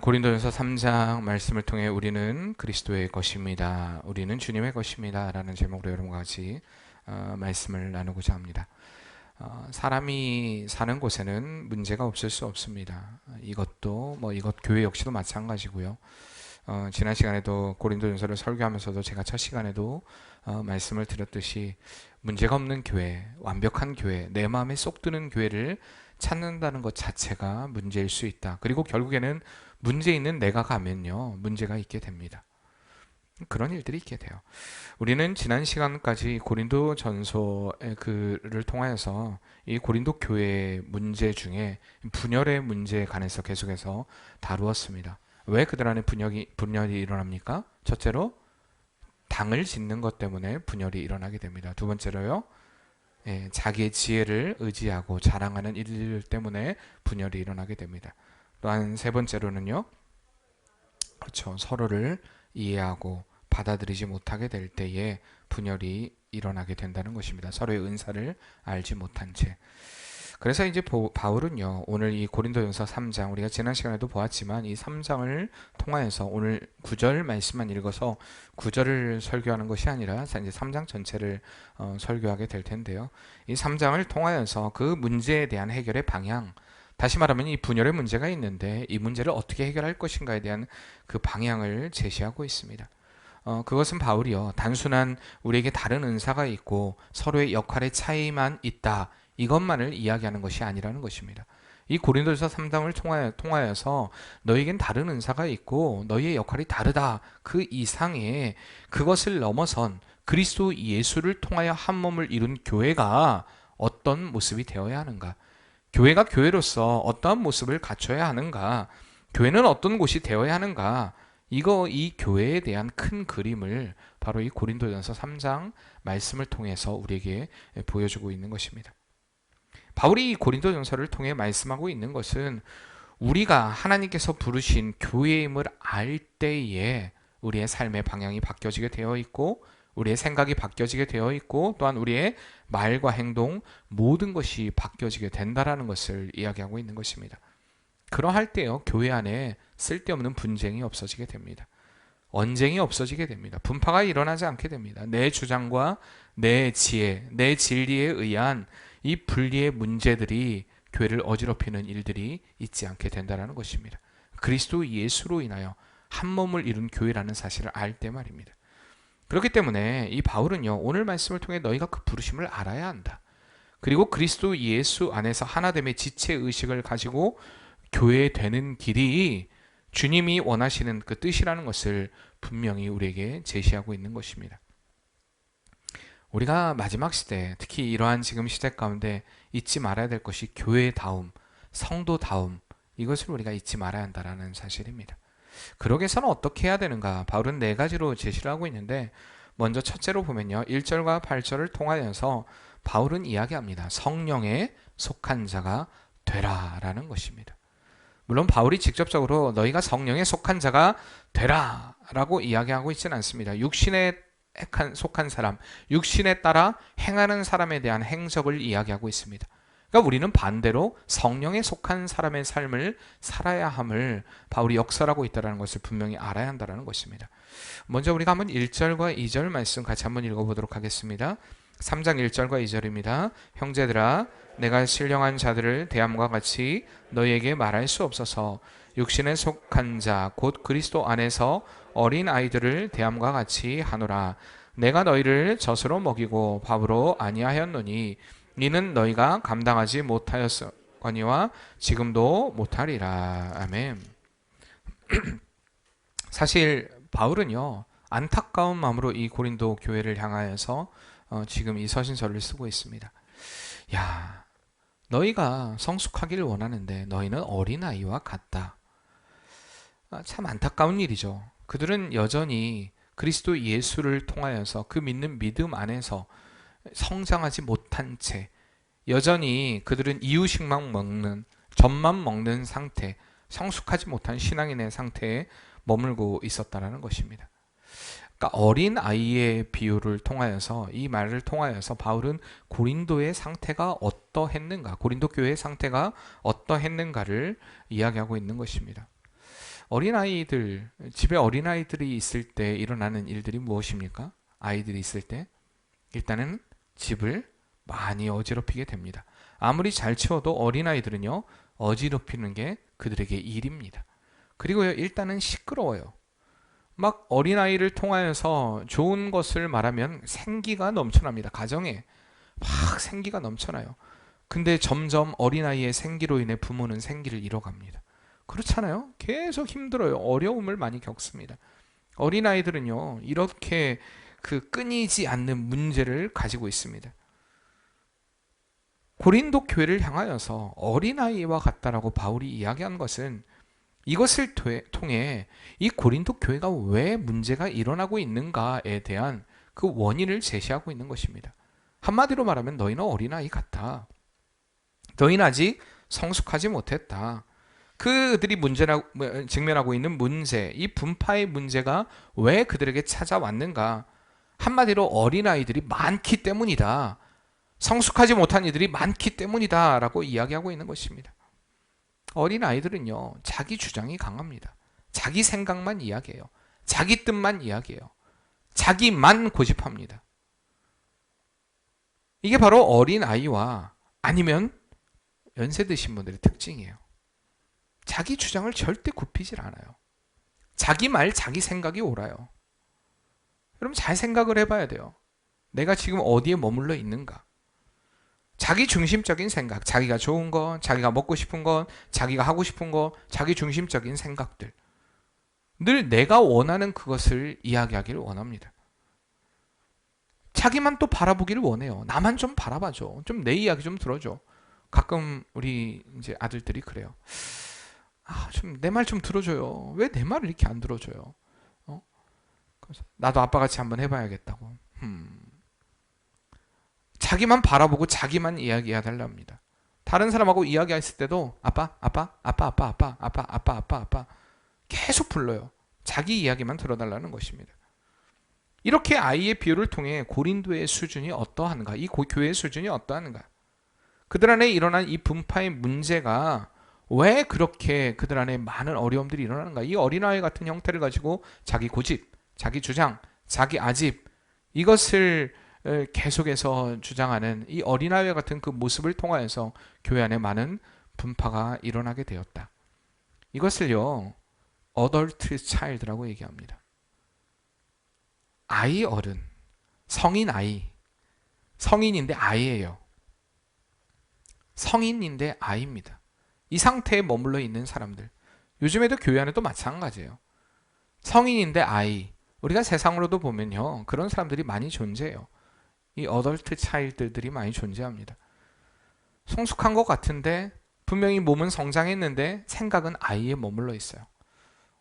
오늘 고린도전서 3장 말씀을 통해 우리는 그리스도의 것입니다. 우리는 주님의 것입니다. 라는 제목으로 여러분과 같이 말씀을 나누고자 합니다. 사람이 사는 곳에는 문제가 없을 수 없습니다. 이것도 이것 교회 역시도 마찬가지고요. 지난 시간에도 고린도전서를 설교하면서도 제가 첫 시간에도 말씀을 드렸듯이 문제가 없는 교회, 완벽한 교회, 내 마음에 쏙 드는 교회를 찾는다는 것 자체가 문제일 수 있다. 그리고 결국에는 문제 있는 내가 가면요, 문제가 있게 됩니다. 그런 일들이 있게 돼요. 우리는 지난 시간까지 고린도 전서의 글을 통하여서 이 고린도 교회의 문제 중에 분열의 문제에 관해서 계속해서 다루었습니다. 왜 그들 안에 분열이 일어납니까? 첫째로 당을 짓는 것 때문에 분열이 일어나게 됩니다. 두 번째로요, 자기의 지혜를 의지하고 자랑하는 일들 때문에 분열이 일어나게 됩니다. 또한 세 번째로는요, 그렇죠, 서로를 이해하고 받아들이지 못하게 될 때에 분열이 일어나게 된다는 것입니다. 서로의 은사를 알지 못한 채. 그래서 이제 바울은요, 오늘 이 고린도전서 3장, 우리가 지난 시간에도 보았지만 이 3장을 통하여서 오늘 9절 말씀만 읽어서 9절을 설교하는 것이 아니라 이제 3장 전체를 설교하게 될 텐데요. 이 3장을 통하여서 그 문제에 대한 해결의 방향, 다시 말하면 이 분열의 문제가 있는데 이 문제를 어떻게 해결할 것인가에 대한 그 방향을 제시하고 있습니다. 그것은 바울이요, 단순한 우리에게 다른 은사가 있고 서로의 역할의 차이만 있다, 이것만을 이야기하는 것이 아니라는 것입니다. 이 고린도서 3장을 통하여서 너희에겐 다른 은사가 있고 너희의 역할이 다르다, 그 이상의 그것을 넘어선 그리스도 예수를 통하여 한 몸을 이룬 교회가 어떤 모습이 되어야 하는가, 교회가 교회로서 어떠한 모습을 갖춰야 하는가, 교회는 어떤 곳이 되어야 하는가, 이 교회에 대한 큰 그림을 바로 이 고린도전서 3장 말씀을 통해서 우리에게 보여주고 있는 것입니다. 바울이 이 고린도전서를 통해 말씀하고 있는 것은 우리가 하나님께서 부르신 교회임을 알 때에 우리의 삶의 방향이 바뀌어지게 되어 있고 우리의 생각이 바뀌어지게 되어 있고 또한 우리의 말과 행동, 모든 것이 바뀌어지게 된다라는 것을 이야기하고 있는 것입니다. 그러할 때요, 교회 안에 쓸데없는 분쟁이 없어지게 됩니다. 언쟁이 없어지게 됩니다. 분파가 일어나지 않게 됩니다. 내 주장과 내 지혜, 내 진리에 의한 이 분리의 문제들이 교회를 어지럽히는 일들이 있지 않게 된다는 것입니다. 그리스도 예수로 인하여 한 몸을 이룬 교회라는 사실을 알 때 말입니다. 그렇기 때문에 이 바울은요, 오늘 말씀을 통해 너희가 그 부르심을 알아야 한다. 그리고 그리스도 예수 안에서 하나됨의 지체의식을 가지고 교회되는 길이 주님이 원하시는 그 뜻이라는 것을 분명히 우리에게 제시하고 있는 것입니다. 우리가 마지막 시대, 특히 이러한 지금 시대 가운데 잊지 말아야 될 것이 교회다움, 성도다움, 이것을 우리가 잊지 말아야 한다는 사실입니다. 그러기 위해서는 어떻게 해야 되는가? 바울은 네 가지로 제시를 하고 있는데, 먼저 첫째로 보면요, 1절과 8절을 통하여서 바울은 이야기합니다. 성령에 속한 자가 되라라는 것입니다. 물론 바울이 직접적으로 너희가 성령에 속한 자가 되라라고 이야기하고 있지는 않습니다. 육신에 속한 사람, 육신에 따라 행하는 사람에 대한 행적을 이야기하고 있습니다. 그러니까 우리는 반대로 성령에 속한 사람의 삶을 살아야 함을 바울이 역설하고 있다는 것을 분명히 알아야 한다는 것입니다. 먼저 우리가 한번 1절과 2절 말씀 같이 한번 읽어보도록 하겠습니다. 3장 1절과 2절입니다. 형제들아, 내가 신령한 자들을 대함과 같이 너희에게 말할 수 없어서 육신에 속한 자 곧 그리스도 안에서 어린 아이들을 대함과 같이 하노라. 내가 너희를 젖으로 먹이고 밥으로 아니하였노니 이는 너희가 감당하지 못하였거니와 지금도 못하리라. 아멘. 사실 바울은요, 안타까운 마음으로 이 고린도 교회를 향하여서 지금 이 서신서를 쓰고 있습니다. 야, 너희가 성숙하기를 원하는데 너희는 어린아이와 같다. 참 안타까운 일이죠. 그들은 여전히 그리스도 예수를 통하여서 그 믿는 믿음 안에서 성장하지 못한 채 여전히 그들은 이유식만 먹는, 젖만 먹는 상태, 성숙하지 못한 신앙인의 상태에 머물고 있었다는 것입니다. 그러니까 어린 아이의 비유를 통하여서, 이 말을 통하여서 바울은 고린도의 상태가 어떠했는가, 고린도 교회의 상태가 어떠했는가를 이야기하고 있는 것입니다. 집에 어린아이들이 있을 때 일어나는 일들이 무엇입니까? 아이들이 있을 때 일단은 집을 많이 어지럽히게 됩니다. 아무리 잘 치워도 어린아이들은요, 어지럽히는 게 그들에게 일입니다. 그리고요, 일단은 시끄러워요. 막 어린아이를 통하여서 좋은 것을 말하면 생기가 넘쳐납니다. 가정에 막 생기가 넘쳐나요. 근데 점점 어린아이의 생기로 인해 부모는 생기를 잃어갑니다. 그렇잖아요. 계속 힘들어요. 어려움을 많이 겪습니다. 어린아이들은요, 이렇게 그 끊이지 않는 문제를 가지고 있습니다. 고린도 교회를 향하여서 어린아이와 같다라고 바울이 이야기한 것은 이것을 통해 이 고린도 교회가 왜 문제가 일어나고 있는가에 대한 그 원인을 제시하고 있는 것입니다. 한마디로 말하면 너희는 어린아이 같아. 너희는 아직 성숙하지 못했다. 그들이 직면하고 있는 문제, 이 분파의 문제가 왜 그들에게 찾아왔는가? 한마디로 어린아이들이 많기 때문이다. 성숙하지 못한 이들이 많기 때문이다 라고 이야기하고 있는 것입니다. 어린아이들은요, 자기 주장이 강합니다. 자기 생각만 이야기해요. 자기 뜻만 이야기해요. 자기만 고집합니다. 이게 바로 어린아이와 아니면 연세 드신 분들의 특징이에요. 자기 주장을 절대 굽히질 않아요. 자기 말, 자기 생각이 옳아요. 여러분 잘 생각을 해봐야 돼요. 내가 지금 어디에 머물러 있는가? 자기 중심적인 생각, 자기가 좋은 것, 자기가 먹고 싶은 것, 자기가 하고 싶은 것, 자기 중심적인 생각들. 늘 내가 원하는 그것을 이야기하기를 원합니다. 자기만 또 바라보기를 원해요. 나만 좀 바라봐줘. 좀 내 이야기 좀 들어줘. 가끔 우리 이제 아들들이 그래요. 좀 내 말 좀 들어줘요. 왜 내 말을 이렇게 안 들어줘요? 그래서 나도 아빠같이 한번 해봐야겠다고. 자기만 바라보고 자기만 이야기해달랍니다. 다른 사람하고 이야기했을 때도 아빠 계속 불러요. 자기 이야기만 들어달라는 것입니다. 이렇게 아이의 비유를 통해 고린도의 수준이 어떠한가, 이 교회의 수준이 어떠한가, 그들 안에 일어난 이 분파의 문제가 왜 그렇게 그들 안에 많은 어려움들이 일어나는가, 이 어린아이 같은 형태를 가지고 자기 고집, 자기 주장, 자기 아집, 이것을 계속해서 주장하는 이 어린아이와 같은 그 모습을 통하여서 교회 안에 많은 분파가 일어나게 되었다. 이것을요, adult child라고 얘기합니다. 아이 어른, 성인 아이, 성인인데 아이예요. 성인인데 아이입니다. 이 상태에 머물러 있는 사람들, 요즘에도 교회 안에도 마찬가지예요. 성인인데 아이, 우리가 세상으로도 보면요, 그런 사람들이 많이 존재해요. 이 어덜트 차일드들이 많이 존재합니다. 성숙한 것 같은데 분명히 몸은 성장했는데 생각은 아이에 머물러 있어요.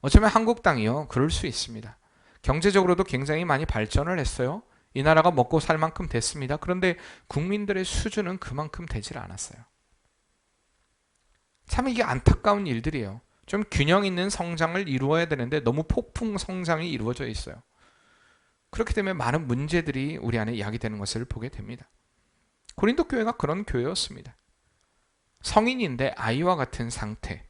어쩌면 한국 땅이요, 그럴 수 있습니다. 경제적으로도 굉장히 많이 발전을 했어요. 이 나라가 먹고 살 만큼 됐습니다. 그런데 국민들의 수준은 그만큼 되질 않았어요. 참 이게 안타까운 일들이에요. 좀 균형 있는 성장을 이루어야 되는데 너무 폭풍 성장이 이루어져 있어요. 그렇기 때문에 많은 문제들이 우리 안에 야기되는 것을 보게 됩니다. 고린도 교회가 그런 교회였습니다. 성인인데 아이와 같은 상태.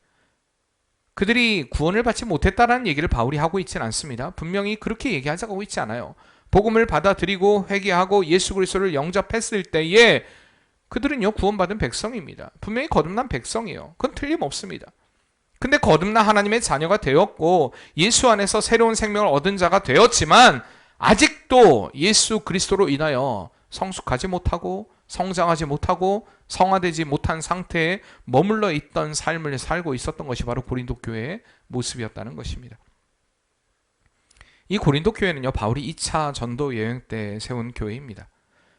그들이 구원을 받지 못했다라는 얘기를 바울이 하고 있지는 않습니다. 분명히 그렇게 얘기하자고 있지 않아요. 복음을 받아들이고 회개하고 예수 그리스도를 영접했을 때에 그들은요, 구원받은 백성입니다. 분명히 거듭난 백성이에요. 그건 틀림없습니다. 근데 거듭난 하나님의 자녀가 되었고 예수 안에서 새로운 생명을 얻은 자가 되었지만 아직도 예수 그리스도로 인하여 성숙하지 못하고 성장하지 못하고 성화되지 못한 상태에 머물러 있던 삶을 살고 있었던 것이 바로 고린도 교회의 모습이었다는 것입니다. 이 고린도 교회는요, 바울이 2차 전도 여행 때 세운 교회입니다.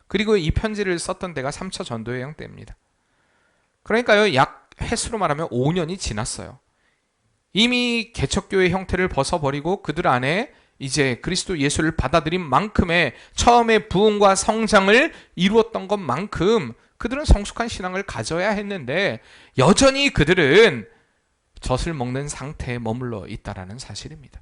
그리고 이 편지를 썼던 때가 3차 전도 여행 때입니다. 그러니까요, 약 횟수로 말하면 5년이 지났어요. 이미 개척교회 형태를 벗어버리고 그들 안에 이제 그리스도 예수를 받아들인 만큼의 처음의 부흥과 성장을 이루었던 것만큼 그들은 성숙한 신앙을 가져야 했는데 여전히 그들은 젖을 먹는 상태에 머물러 있다라는 사실입니다.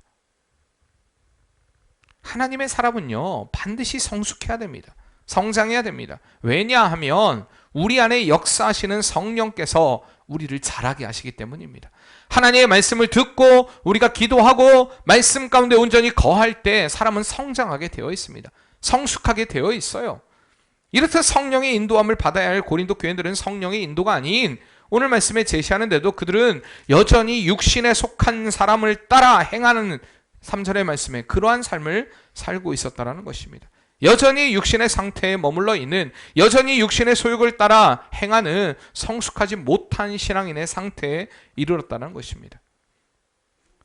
하나님의 사람은요, 반드시 성숙해야 됩니다. 성장해야 됩니다. 왜냐하면 우리 안에 역사하시는 성령께서 우리를 자라게 하시기 때문입니다. 하나님의 말씀을 듣고 우리가 기도하고 말씀 가운데 온전히 거할 때 사람은 성장하게 되어 있습니다. 성숙하게 되어 있어요. 이렇듯 성령의 인도함을 받아야 할 고린도 교인들은 성령의 인도가 아닌 오늘 말씀에 제시하는데도 그들은 여전히 육신에 속한 사람을 따라 행하는 3절의 말씀에 그러한 삶을 살고 있었다는 것입니다. 여전히 육신의 상태에 머물러 있는, 여전히 육신의 소욕을 따라 행하는 성숙하지 못한 신앙인의 상태에 이르렀다는 것입니다.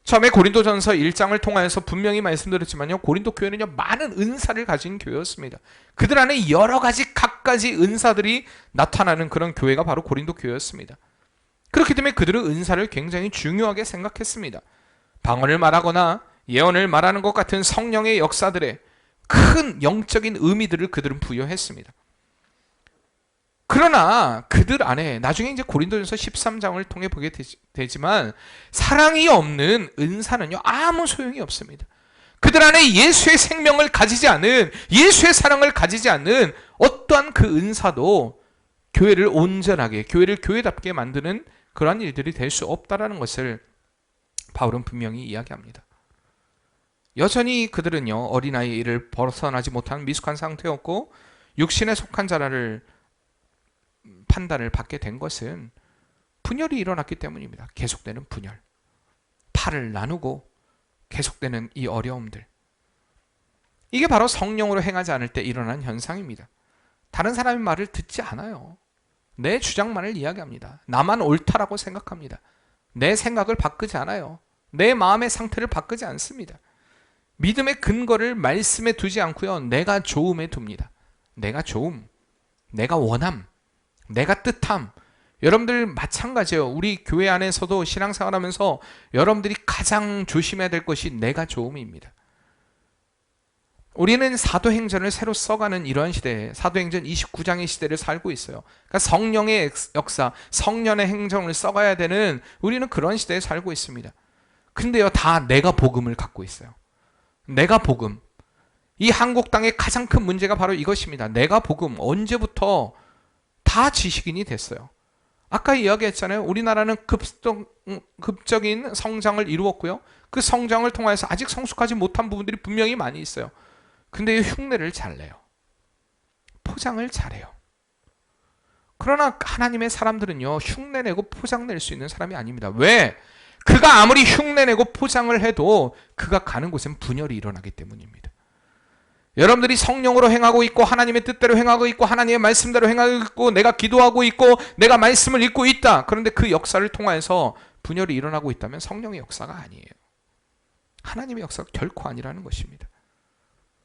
처음에 고린도전서 1장을 통하여서 분명히 말씀드렸지만요, 고린도 교회는요 많은 은사를 가진 교회였습니다. 그들 안에 여러 가지 갖가지 은사들이 나타나는 그런 교회가 바로 고린도 교회였습니다. 그렇기 때문에 그들은 은사를 굉장히 중요하게 생각했습니다. 방언을 말하거나 예언을 말하는 것 같은 성령의 역사들에 큰 영적인 의미들을 그들은 부여했습니다. 그러나 그들 안에 나중에 이제 고린도전서 13장을 통해 보게 되지만 사랑이 없는 은사는요 아무 소용이 없습니다. 그들 안에 예수의 생명을 가지지 않은, 예수의 사랑을 가지지 않는 어떠한 그 은사도 교회를 온전하게, 교회를 교회답게 만드는 그러한 일들이 될 수 없다라는 것을 바울은 분명히 이야기합니다. 여전히 그들은요 어린아이의 일을 벗어나지 못한 미숙한 상태였고 육신에 속한 자라를 판단을 받게 된 것은 분열이 일어났기 때문입니다. 계속되는 분열, 팔을 나누고 계속되는 이 어려움들, 이게 바로 성령으로 행하지 않을 때 일어난 현상입니다. 다른 사람의 말을 듣지 않아요. 내 주장만을 이야기합니다. 나만 옳다라고 생각합니다. 내 생각을 바꾸지 않아요. 내 마음의 상태를 바꾸지 않습니다. 믿음의 근거를 말씀에 두지 않고요 내가 좋음에 둡니다. 내가 좋음, 내가 원함, 내가 뜻함. 여러분들 마찬가지예요. 우리 교회 안에서도 신앙생활하면서 여러분들이 가장 조심해야 될 것이 내가 좋음입니다. 우리는 사도행전을 새로 써가는 이러한 시대에, 사도행전 29장의 시대를 살고 있어요. 그러니까 성령의 역사, 성령의 행정을 써가야 되는 우리는 그런 시대에 살고 있습니다. 근데요 다 내가 복음을 갖고 있어요. 내가 복음. 이 한국 땅의 가장 큰 문제가 바로 이것입니다. 내가 복음. 언제부터 다 지식인이 됐어요. 아까 이야기했잖아요. 우리나라는 급적인 성장을 이루었고요. 그 성장을 통해서 아직 성숙하지 못한 부분들이 분명히 많이 있어요. 근데 흉내를 잘 내요. 포장을 잘해요. 그러나 하나님의 사람들은요 흉내내고 포장낼 수 있는 사람이 아닙니다. 왜? 그가 아무리 흉내내고 포장을 해도 그가 가는 곳엔 분열이 일어나기 때문입니다. 여러분들이 성령으로 행하고 있고 하나님의 뜻대로 행하고 있고 하나님의 말씀대로 행하고 있고 내가 기도하고 있고 내가 말씀을 읽고 있다. 그런데 그 역사를 통해서 분열이 일어나고 있다면 성령의 역사가 아니에요. 하나님의 역사가 결코 아니라는 것입니다.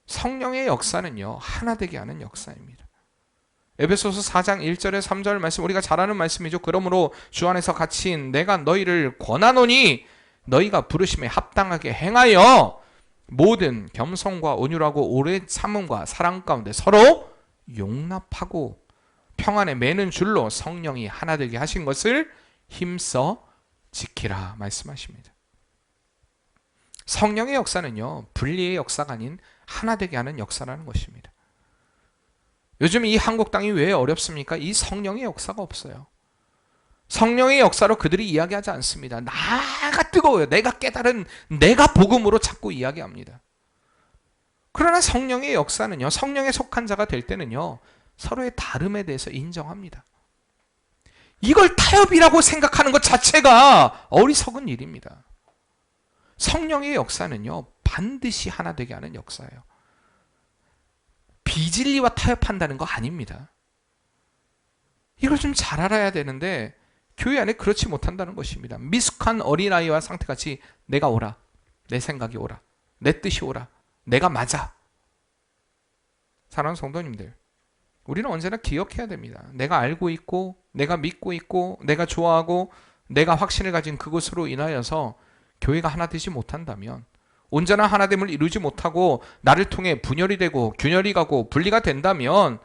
성령의 역사는요 하나 되게 하는 역사입니다. 에베소서 4장 1절에 3절 말씀, 우리가 잘 아는 말씀이죠. 그러므로 주 안에서 갇힌 내가 너희를 권하노니 너희가 부르심에 합당하게 행하여 모든 겸손과 온유하고 오래 참음과 사랑 가운데 서로 용납하고 평안에 매는 줄로 성령이 하나 되게 하신 것을 힘써 지키라 말씀하십니다. 성령의 역사는요 분리의 역사가 아닌 하나 되게 하는 역사라는 것입니다. 요즘 이 한국 땅이 왜 어렵습니까? 이 성령의 역사가 없어요. 성령의 역사로 그들이 이야기하지 않습니다. 나가 뜨거워요. 내가 깨달은 내가 복음으로 자꾸 이야기합니다. 그러나 성령의 역사는요, 성령에 속한 자가 될 때는요, 서로의 다름에 대해서 인정합니다. 이걸 타협이라고 생각하는 것 자체가 어리석은 일입니다. 성령의 역사는요, 반드시 하나 되게 하는 역사예요. 비진리와 타협한다는 거 아닙니다. 이걸 좀 잘 알아야 되는데 교회 안에 그렇지 못한다는 것입니다. 미숙한 어린아이와 상태같이 내가 옳아, 내 생각이 옳아, 내 뜻이 옳아, 내가 맞아. 사랑하는 성도님들, 우리는 언제나 기억해야 됩니다. 내가 알고 있고 내가 믿고 있고 내가 좋아하고 내가 확신을 가진 그것으로 인하여서 교회가 하나 되지 못한다면, 온전한 하나됨을 이루지 못하고 나를 통해 분열이 되고 균열이 가고 분리가 된다면,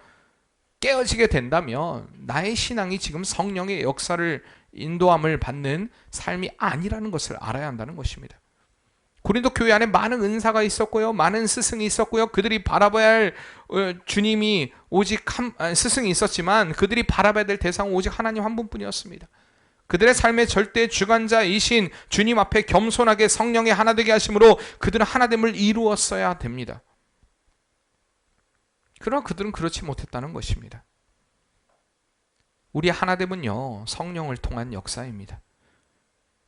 깨어지게 된다면 나의 신앙이 지금 성령의 역사를 인도함을 받는 삶이 아니라는 것을 알아야 한다는 것입니다. 고린도 교회 안에 많은 은사가 있었고요, 많은 스승이 있었고요, 그들이 바라봐야 할 주님이 오직 스승이 있었지만 그들이 바라봐야 될 대상은 오직 하나님 한 분뿐이었습니다. 그들의 삶의 절대 주관자이신 주님 앞에 겸손하게 성령의 하나 되게 하심으로 그들은 하나됨을 이루었어야 됩니다. 그러나 그들은 그렇지 못했다는 것입니다. 우리의 하나됨은요, 성령을 통한 역사입니다.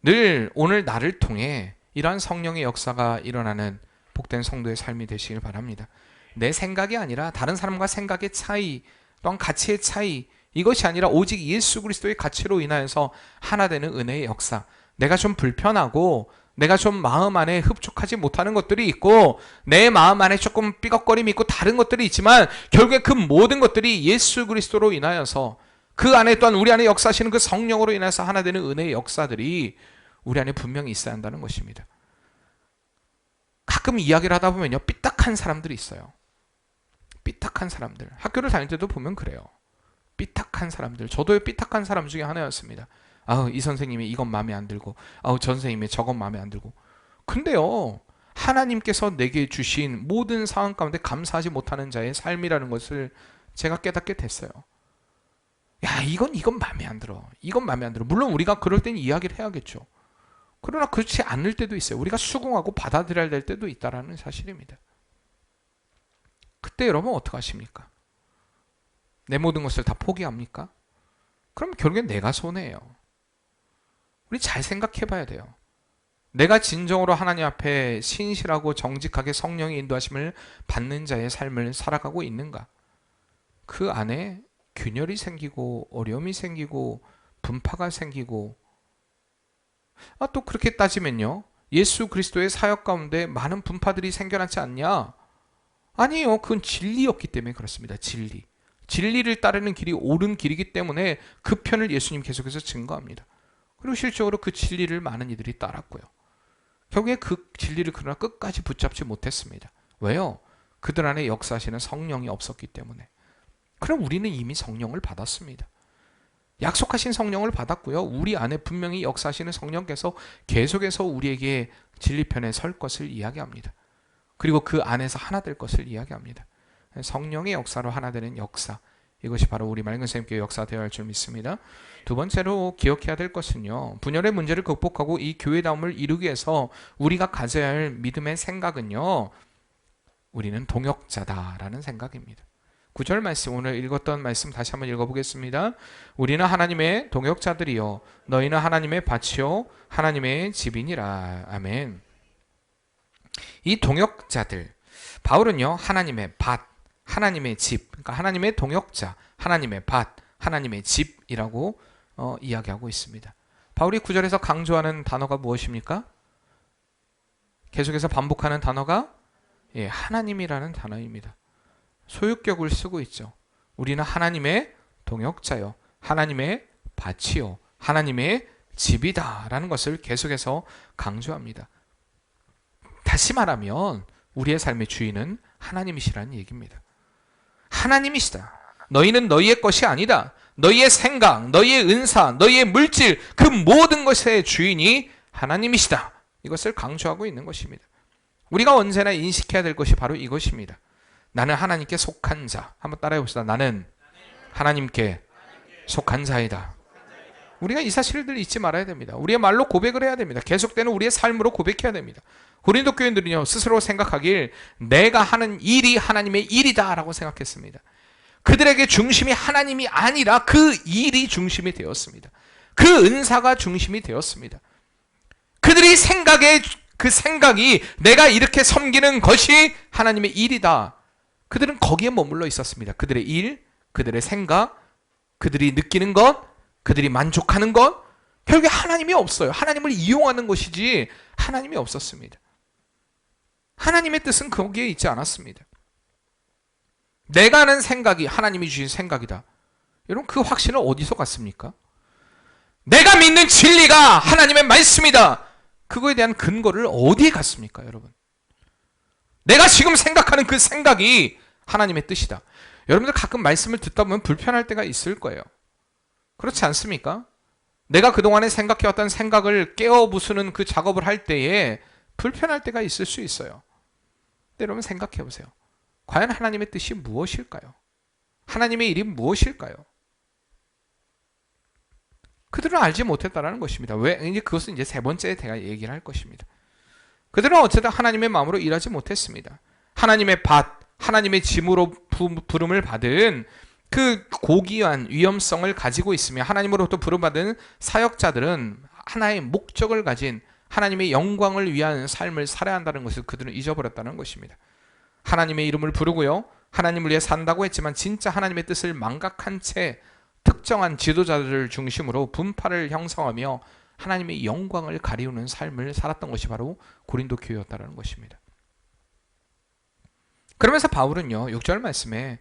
늘 오늘 나를 통해 이러한 성령의 역사가 일어나는 복된 성도의 삶이 되시길 바랍니다. 내 생각이 아니라 다른 사람과 생각의 차이, 또한 가치의 차이, 이것이 아니라 오직 예수 그리스도의 가치로 인하여서 하나 되는 은혜의 역사. 내가 좀 불편하고 내가 좀 마음 안에 흡족하지 못하는 것들이 있고 내 마음 안에 조금 삐걱거림이 있고 다른 것들이 있지만 결국에 그 모든 것들이 예수 그리스도로 인하여서 그 안에 또한 우리 안에 역사하시는 그 성령으로 인해서 하나 되는 은혜의 역사들이 우리 안에 분명히 있어야 한다는 것입니다. 가끔 이야기를 하다 보면요, 삐딱한 사람들이 있어요. 삐딱한 사람들. 학교를 다닐 때도 보면 그래요. 삐딱한 사람들. 저도 삐딱한 사람 중에 하나였습니다. 이 선생님이 이건 마음에 안 들고, 전 선생님이 저건 마음에 안 들고. 근데요, 하나님께서 내게 주신 모든 상황 가운데 감사하지 못하는 자의 삶이라는 것을 제가 깨닫게 됐어요. 야, 이건 마음에 안 들어. 이건 마음에 안 들어. 물론 우리가 그럴 땐 이야기를 해야겠죠. 그러나 그렇지 않을 때도 있어요. 우리가 수긍하고 받아들여야 될 때도 있다는 사실입니다. 그때 여러분 어떻게 하십니까? 내 모든 것을 다 포기합니까? 그럼 결국엔 내가 손해예요. 우리 잘 생각해 봐야 돼요. 내가 진정으로 하나님 앞에 신실하고 정직하게 성령의 인도하심을 받는 자의 삶을 살아가고 있는가? 그 안에 균열이 생기고 어려움이 생기고 분파가 생기고 또 그렇게 따지면요, 예수 그리스도의 사역 가운데 많은 분파들이 생겨나지 않냐? 아니에요. 그건 진리였기 때문에 그렇습니다. 진리를 따르는 길이 옳은 길이기 때문에 그 편을 예수님 계속해서 증거합니다. 그리고 실적으로 그 진리를 많은 이들이 따랐고요. 결국에 그 진리를 그러나 끝까지 붙잡지 못했습니다. 왜요? 그들 안에 역사하시는 성령이 없었기 때문에. 그럼 우리는 이미 성령을 받았습니다. 약속하신 성령을 받았고요. 우리 안에 분명히 역사하시는 성령께서 계속해서 우리에게 진리편에 설 것을 이야기합니다. 그리고 그 안에서 하나 될 것을 이야기합니다. 성령의 역사로 하나 되는 역사, 이것이 바로 우리 맑은 샘교회 역사가 되어야 할 줄 믿습니다. 두 번째로 기억해야 될 것은요, 분열의 문제를 극복하고 이 교회다움을 이루기 위해서 우리가 가져야 할 믿음의 생각은요, 우리는 동역자다라는 생각입니다. 9절 말씀, 오늘 읽었던 말씀 다시 한번 읽어보겠습니다. 우리는 하나님의 동역자들이요 너희는 하나님의 밭이요 하나님의 집이니라. 아멘. 이 동역자들, 바울은요, 하나님의 밭, 하나님의 집, 그러니까 하나님의 동역자, 하나님의 밭, 하나님의 집이라고 이야기하고 있습니다. 바울이 9절에서 강조하는 단어가 무엇입니까? 계속해서 반복하는 단어가 하나님이라는 단어입니다. 소유격을 쓰고 있죠. 우리는 하나님의 동역자요, 하나님의 밭이요, 하나님의 집이다 라는 것을 계속해서 강조합니다. 다시 말하면 우리의 삶의 주인은 하나님이시라는 얘기입니다. 하나님이시다. 너희는 너희의 것이 아니다. 너희의 생각, 너희의 은사, 너희의 물질, 그 모든 것의 주인이 하나님이시다. 이것을 강조하고 있는 것입니다. 우리가 언제나 인식해야 될 것이 바로 이것입니다. 나는 하나님께 속한 자. 한번 따라해 봅시다. 나는 하나님께 속한 자이다. 우리가 이 사실을 잊지 말아야 됩니다. 우리의 말로 고백을 해야 됩니다. 계속되는 우리의 삶으로 고백해야 됩니다. 고린도 교인들은요, 스스로 생각하길 내가 하는 일이 하나님의 일이다 라고 생각했습니다. 그들에게 중심이 하나님이 아니라 그 일이 중심이 되었습니다. 그 은사가 중심이 되었습니다. 그들이 그 생각이 내가 이렇게 섬기는 것이 하나님의 일이다. 그들은 거기에 머물러 있었습니다. 그들의 일, 그들의 생각, 그들이 느끼는 것, 그들이 만족하는 것, 결국에 하나님이 없어요. 하나님을 이용하는 것이지 하나님이 없었습니다. 하나님의 뜻은 거기에 있지 않았습니다. 내가 하는 생각이 하나님이 주신 생각이다. 여러분, 그 확신은 어디서 갔습니까? 내가 믿는 진리가 하나님의 말씀이다. 그거에 대한 근거를 어디에 갔습니까, 여러분? 내가 지금 생각하는 그 생각이 하나님의 뜻이다. 여러분들 가끔 말씀을 듣다 보면 불편할 때가 있을 거예요. 그렇지 않습니까? 내가 그동안에 생각해왔던 생각을 깨워 부수는 그 작업을 할 때에 불편할 때가 있을 수 있어요. 근데 여러분 생각해 보세요. 과연 하나님의 뜻이 무엇일까요? 하나님의 일이 무엇일까요? 그들은 알지 못했다라는 것입니다. 왜? 이제 그것은 이제 세 번째 제가 얘기를 할 것입니다. 그들은 어쨌든 하나님의 마음으로 일하지 못했습니다. 하나님의 밭, 하나님의 짐으로 부름을 받은 그 고귀한 위엄성을 가지고 있으며 하나님으로부터 부름받은 사역자들은 하나의 목적을 가진 하나님의 영광을 위한 삶을 살아야 한다는 것을 그들은 잊어버렸다는 것입니다. 하나님의 이름을 부르고요, 하나님을 위해 산다고 했지만 진짜 하나님의 뜻을 망각한 채 특정한 지도자들을 중심으로 분파를 형성하며 하나님의 영광을 가리우는 삶을 살았던 것이 바로 고린도 교회였다는 것입니다. 그러면서 바울은요, 6절 말씀에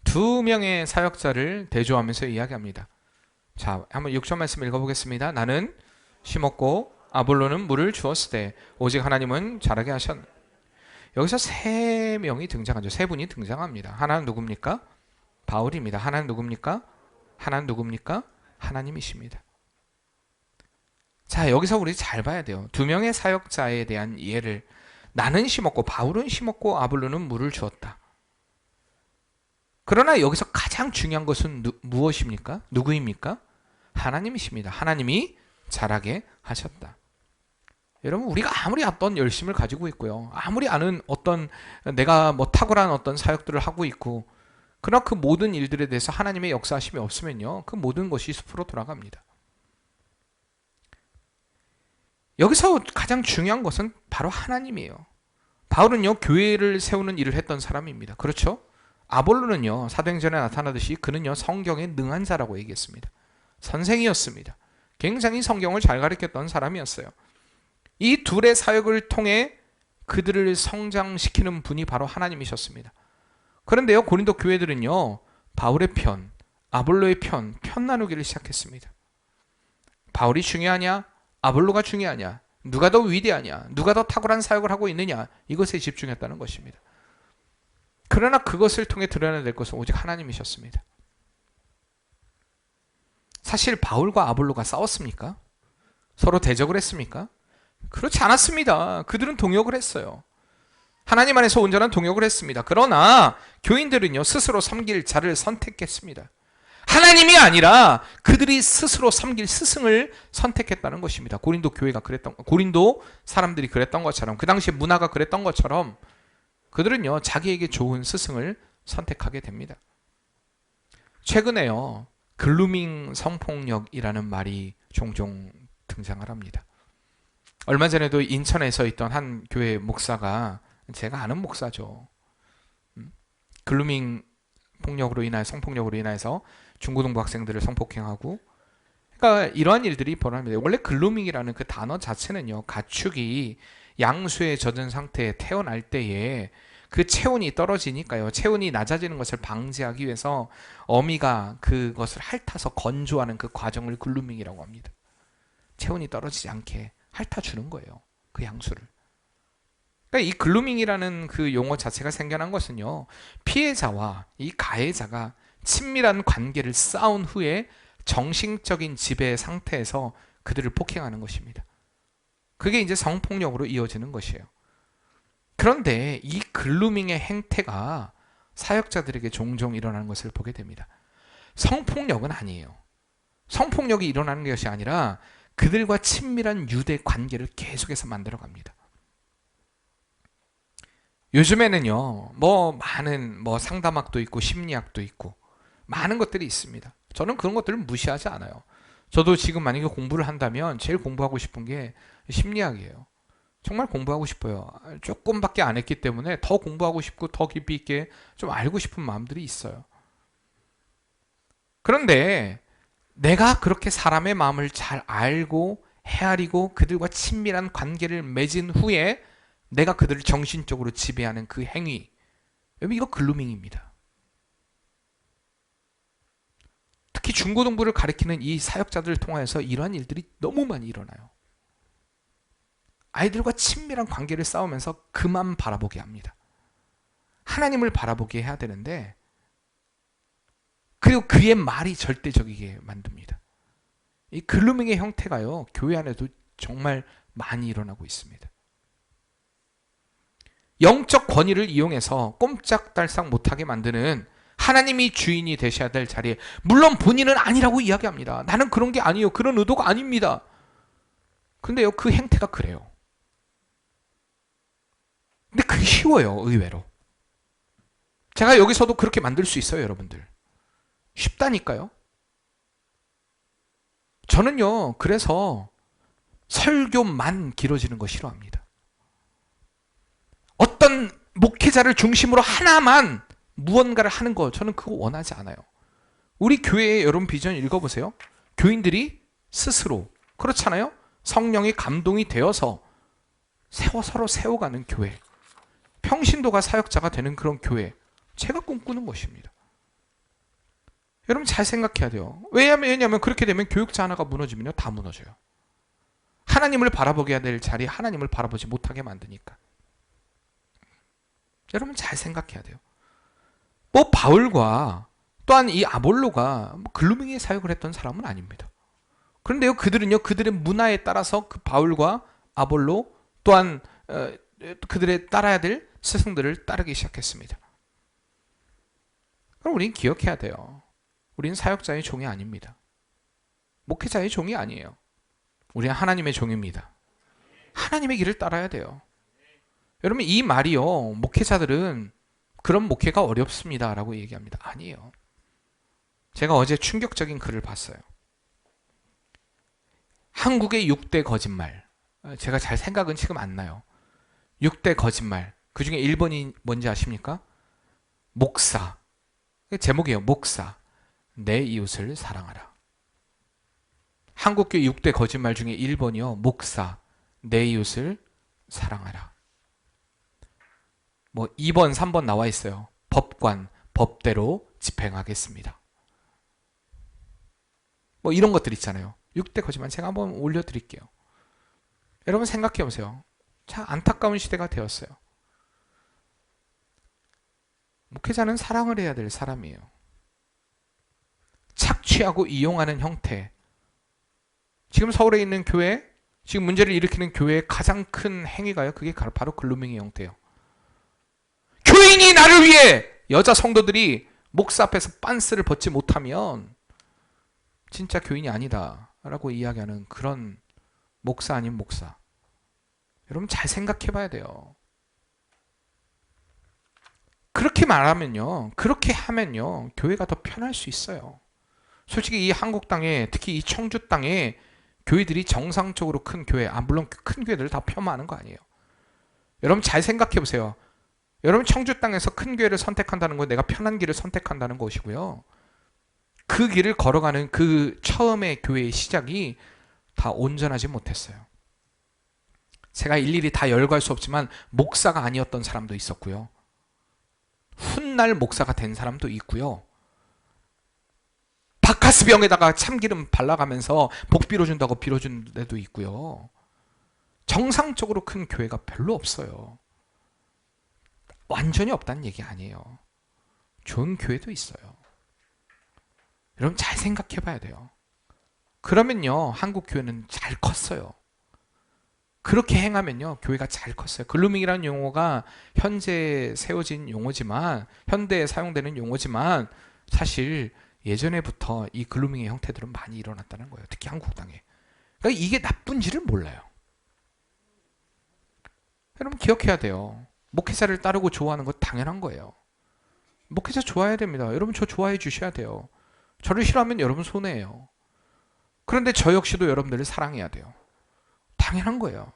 두 명의 사역자를 대조하면서 이야기합니다. 자, 한번 6절 말씀 읽어보겠습니다. 나는 심었고 아볼로는 물을 주었으되 오직 하나님은 자라게 하셨네. 여기서 세 명이 등장하죠. 세 분이 등장합니다. 하나는 누굽니까? 바울입니다. 하나는 누굽니까? 하나는 누굽니까? 하나님이십니다. 자, 여기서 우리 잘 봐야 돼요. 두 명의 사역자에 대한 이해를, 나는 심었고 바울은 심었고 아볼로는 물을 주었다. 그러나 여기서 가장 중요한 것은 무엇입니까? 누구입니까? 하나님이십니다. 하나님이 자라게 하셨다. 여러분, 우리가 아무리 어떤 열심을 가지고 있고요, 아무리 아는 어떤 내가 뭐 탁월한 어떤 사역들을 하고 있고, 그러나 그 모든 일들에 대해서 하나님의 역사하심이 없으면요, 그 모든 것이 숲으로 돌아갑니다. 여기서 가장 중요한 것은 바로 하나님이에요. 바울은요, 교회를 세우는 일을 했던 사람입니다. 그렇죠? 아볼로는요, 사도행전에 나타나듯이 그는요, 성경에 능한 자라고 얘기했습니다. 선생이었습니다. 굉장히 성경을 잘 가르쳤던 사람이었어요. 이 둘의 사역을 통해 그들을 성장시키는 분이 바로 하나님이셨습니다. 그런데요, 고린도 교회들은요, 바울의 편, 아볼로의 편 나누기를 시작했습니다. 바울이 중요하냐? 아볼로가 중요하냐? 누가 더 위대하냐? 누가 더 탁월한 사역을 하고 있느냐? 이것에 집중했다는 것입니다. 그러나 그것을 통해 드러내야 될 것은 오직 하나님이셨습니다. 사실 바울과 아볼로가 싸웠습니까? 서로 대적을 했습니까? 그렇지 않았습니다. 그들은 동역을 했어요. 하나님 안에서 온전한 동역을 했습니다. 그러나 교인들은요, 스스로 섬길 자를 선택했습니다. 하나님이 아니라 그들이 스스로 섬길 스승을 선택했다는 것입니다. 고린도 교회가 그랬던, 고린도 사람들이 그랬던 것처럼, 그 당시 문화가 그랬던 것처럼 그들은요, 자기에게 좋은 스승을 선택하게 됩니다. 최근에요, 글루밍 성폭력이라는 말이 종종 등장을 합니다. 얼마 전에도 인천에서 있던 한 교회 목사가, 제가 아는 목사죠, 글루밍 폭력으로 인하여, 성폭력으로 인해서 중고등부 학생들을 성폭행하고, 그러니까 이러한 일들이 벌어집니다. 원래 글루밍이라는 그 단어 자체는요, 가축이 양수에 젖은 상태에 태어날 때에 그 체온이 떨어지니까요, 체온이 낮아지는 것을 방지하기 위해서 어미가 그것을 핥아서 건조하는 그 과정을 글루밍이라고 합니다. 체온이 떨어지지 않게 핥아주는 거예요, 그 양수를. 그러니까 이 글루밍이라는 그 용어 자체가 생겨난 것은요, 피해자와 이 가해자가 친밀한 관계를 쌓은 후에 정신적인 지배 상태에서 그들을 폭행하는 것입니다. 그게 이제 성폭력으로 이어지는 것이에요. 그런데 이 글루밍의 행태가 사역자들에게 종종 일어나는 것을 보게 됩니다. 성폭력은 아니에요. 성폭력이 일어나는 것이 아니라 그들과 친밀한 유대 관계를 계속해서 만들어갑니다. 요즘에는요, 많은 상담학도 있고 심리학도 있고 많은 것들이 있습니다. 저는 그런 것들을 무시하지 않아요. 저도 지금 만약에 공부를 한다면 제일 공부하고 싶은 게 심리학이에요. 정말 공부하고 싶어요. 조금밖에 안 했기 때문에 더 공부하고 싶고 더 깊이 있게 좀 알고 싶은 마음들이 있어요. 그런데 내가 그렇게 사람의 마음을 잘 알고 헤아리고 그들과 친밀한 관계를 맺은 후에 내가 그들을 정신적으로 지배하는 그 행위, 여러분, 이거 글루밍입니다. 특히 중고등부를 가리키는 이 사역자들을 통해서 이러한 일들이 너무 많이 일어나요. 아이들과 친밀한 관계를 쌓으면서 그만 바라보게 합니다. 하나님을 바라보게 해야 되는데, 그리고 그의 말이 절대적이게 만듭니다. 이 글루밍의 형태가요, 교회 안에도 정말 많이 일어나고 있습니다. 영적 권위를 이용해서 꼼짝달싹 못하게 만드는 하나님이 주인이 되셔야 될 자리에, 물론 본인은 아니라고 이야기합니다. 나는 그런 게 아니에요. 그런 의도가 아닙니다. 근데요, 그 행태가 그래요. 근데 그게 쉬워요, 의외로. 제가 여기서도 그렇게 만들 수 있어요, 여러분들. 쉽다니까요. 저는요, 그래서 설교만 길어지는 거 싫어합니다. 어떤 목회자를 중심으로 하나만 무언가를 하는 거, 저는 그거 원하지 않아요. 우리 교회의 여러분 비전 읽어보세요. 교인들이 스스로, 그렇잖아요? 성령이 감동이 되어서 서로 세워가는 교회, 평신도가 사역자가 되는 그런 교회, 제가 꿈꾸는 것입니다. 여러분 잘 생각해야 돼요. 왜냐하면 그렇게 되면 교육자 하나가 무너지면요, 다 무너져요. 하나님을 바라보게 해야 될 자리에 하나님을 바라보지 못하게 만드니까. 여러분 잘 생각해야 돼요. 뭐 바울과 또한 이 아볼로가 글루밍의 사역을 했던 사람은 아닙니다. 그런데요, 그들은요, 그들의 문화에 따라서 그 바울과 아볼로 또한 그들의 따라야 될 스승들을 따르기 시작했습니다. 그럼 우리는 기억해야 돼요. 우리는 사역자의 종이 아닙니다. 목회자의 종이 아니에요. 우리는 하나님의 종입니다. 하나님의 길을 따라야 돼요. 여러분, 이 말이요, 목회자들은 그런 목회가 어렵습니다 라고 얘기합니다. 아니에요. 제가 어제 충격적인 글을 봤어요. 한국의 6대 거짓말. 제가 잘 생각은 지금 안 나요. 6대 거짓말. 그 중에 1번이 뭔지 아십니까? 목사. 제목이에요. 목사. 내 이웃을 사랑하라. 한국교회 6대 거짓말 중에 1번이요. 목사. 내 이웃을 사랑하라. 뭐 2번, 3번 나와 있어요. 법관, 법대로 집행하겠습니다. 뭐 이런 것들 있잖아요. 6대 거짓말 제가 한번 올려드릴게요. 여러분 생각해 보세요. 참 안타까운 시대가 되었어요. 목회자는 사랑을 해야 될 사람이에요. 착취하고 이용하는 형태. 지금 서울에 있는 교회, 지금 문제를 일으키는 교회의 가장 큰 행위가요, 그게 바로 글루밍의 형태예요. 교인이 나를 위해, 여자 성도들이 목사 앞에서 빤스를 벗지 못하면 진짜 교인이 아니다 라고 이야기하는 그런 목사 아닌 목사. 여러분 잘 생각해 봐야 돼요. 그렇게 말하면요, 그렇게 하면요, 교회가 더 편할 수 있어요. 솔직히 이 한국 땅에, 특히 이 청주 땅에 교회들이 정상적으로 큰 교회, 물론 큰 교회들을 다 폄하하는 거 아니에요. 여러분 잘 생각해 보세요. 여러분 청주 땅에서 큰 교회를 선택한다는 건 내가 편한 길을 선택한다는 것이고요. 그 길을 걸어가는 그 처음의 교회의 시작이 다 온전하지 못했어요. 제가 일일이 다 열거할 수 없지만 목사가 아니었던 사람도 있었고요. 훗날 목사가 된 사람도 있고요. 바카스병에다가 참기름 발라가면서 복 빌어준다고 빌어준 데도 있고요. 정상적으로 큰 교회가 별로 없어요. 완전히 없다는 얘기 아니에요. 좋은 교회도 있어요. 여러분 잘 생각해 봐야 돼요. 그러면요, 한국 교회는 잘 컸어요. 그렇게 행하면요, 교회가 잘 컸어요. 글루밍이라는 용어가 현재 세워진 용어지만, 현대에 사용되는 용어지만, 사실 예전에부터 이 글루밍의 형태들은 많이 일어났다는 거예요. 특히 한국 땅에. 그러니까 이게 나쁜지를 몰라요. 여러분 기억해야 돼요. 목회자를 따르고 좋아하는 거 당연한 거예요. 목회자 좋아해야 됩니다. 여러분 저 좋아해 주셔야 돼요. 저를 싫어하면 여러분 손해예요. 그런데 저 역시도 여러분들을 사랑해야 돼요. 당연한 거예요.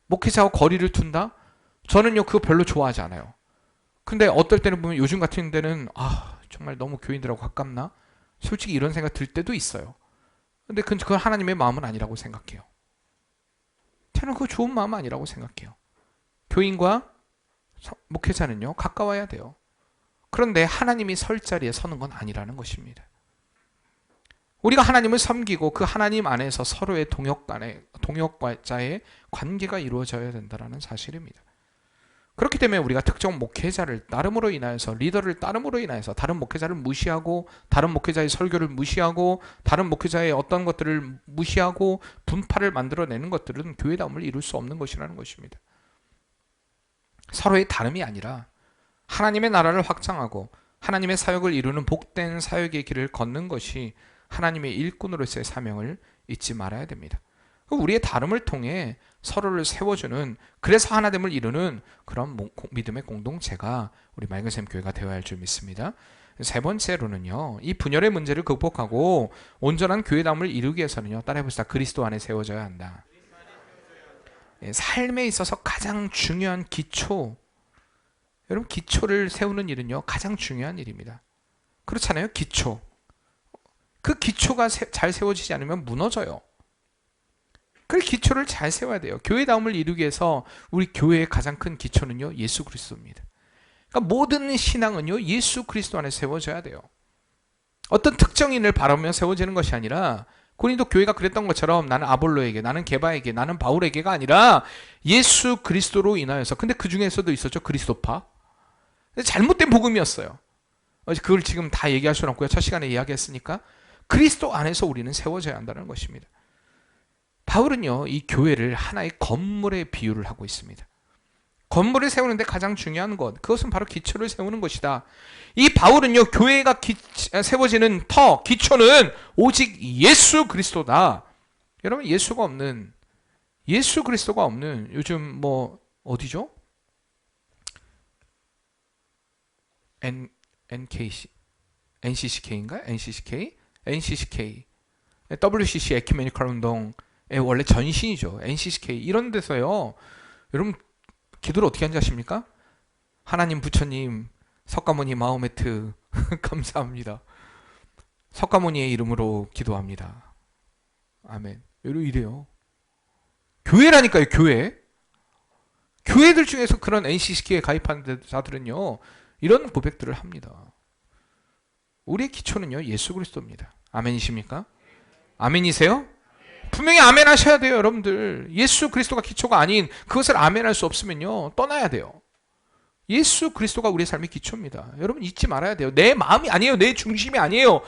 목회자와 거리를 둔다? 저는요 그거 별로 좋아하지 않아요. 근데 어떨 때는 보면 요즘 같은 데는 정말 너무 교인들하고 가깝나? 솔직히 이런 생각 들 때도 있어요. 근데 그건 하나님의 마음은 아니라고 생각해요. 저는 그거 좋은 마음 아니라고 생각해요. 교인과 목회자는요 가까워야 돼요. 그런데 하나님이 설 자리에 서는 건 아니라는 것입니다. 우리가 하나님을 섬기고 그 하나님 안에서 서로의 동역자의 관계가 이루어져야 된다는 사실입니다. 그렇기 때문에 우리가 특정 목회자를 따름으로 인하여서, 리더를 따름으로 인하여서 다른 목회자를 무시하고, 다른 목회자의 설교를 무시하고, 다른 목회자의 어떤 것들을 무시하고 분파를 만들어내는 것들은 교회다움을 이룰 수 없는 것이라는 것입니다. 서로의 다름이 아니라 하나님의 나라를 확장하고 하나님의 사역을 이루는 복된 사역의 길을 걷는 것이 하나님의 일꾼으로서의 사명을 잊지 말아야 됩니다. 우리의 다름을 통해 서로를 세워주는, 그래서 하나됨을 이루는 그런 믿음의 공동체가 우리 맑은샘 교회가 되어야 할 줄 믿습니다. 세 번째로는요, 이 분열의 문제를 극복하고 온전한 교회다움을 이루기 위해서는요, 따라해봅시다. 그리스도 안에 세워져야 한다. 삶에 있어서 가장 중요한 기초, 여러분 기초를 세우는 일은요 가장 중요한 일입니다. 그렇잖아요. 기초, 그 기초가 잘 세워지지 않으면 무너져요. 그 기초를 잘 세워야 돼요. 교회다움을 이루기 위해서 우리 교회의 가장 큰 기초는요 예수 그리스도입니다. 그러니까 모든 신앙은요 예수 그리스도 안에 세워져야 돼요. 어떤 특정인을 바라보며 세워지는 것이 아니라, 고린도 교회가 그랬던 것처럼 나는 아볼로에게, 나는 게바에게, 나는 바울에게가 아니라 예수 그리스도로 인하여서. 근데 그 중에서도 있었죠 그리스도파. 잘못된 복음이었어요. 그걸 지금 다 얘기할 수는 없고요. 첫 시간에 이야기했으니까 그리스도 안에서 우리는 세워져야 한다는 것입니다. 바울은요 이 교회를 하나의 건물에 비유를 하고 있습니다. 건물을 세우는데 가장 중요한 것, 그것은 바로 기초를 세우는 것이다. 이 바울은요 교회가 세워지는 기초는 오직 예수 그리스도다. 여러분 예수 그리스도가 없는 요즘 어디죠? NCCK인가요? NCCK, WCC 에큐메니컬 운동의 원래 전신이죠. NCCK 이런 데서요, 여러분 기도를 어떻게 하는지 아십니까? 하나님, 부처님, 석가모니 마호메트 감사합니다. 석가모니의 이름으로 기도합니다. 아멘. 이래요. 교회라니까요. 교회들 중에서 그런 NCCK에 가입한 자들은요 이런 고백들을 합니다. 우리의 기초는요 예수 그리스도입니다. 아멘이십니까? 아멘이세요? 분명히 아멘 하셔야 돼요. 여러분들 예수 그리스도가 기초가 아닌 그것을 아멘할 수 없으면요 떠나야 돼요. 예수 그리스도가 우리의 삶의 기초입니다. 여러분 잊지 말아야 돼요. 내 마음이 아니에요. 내 중심이 아니에요.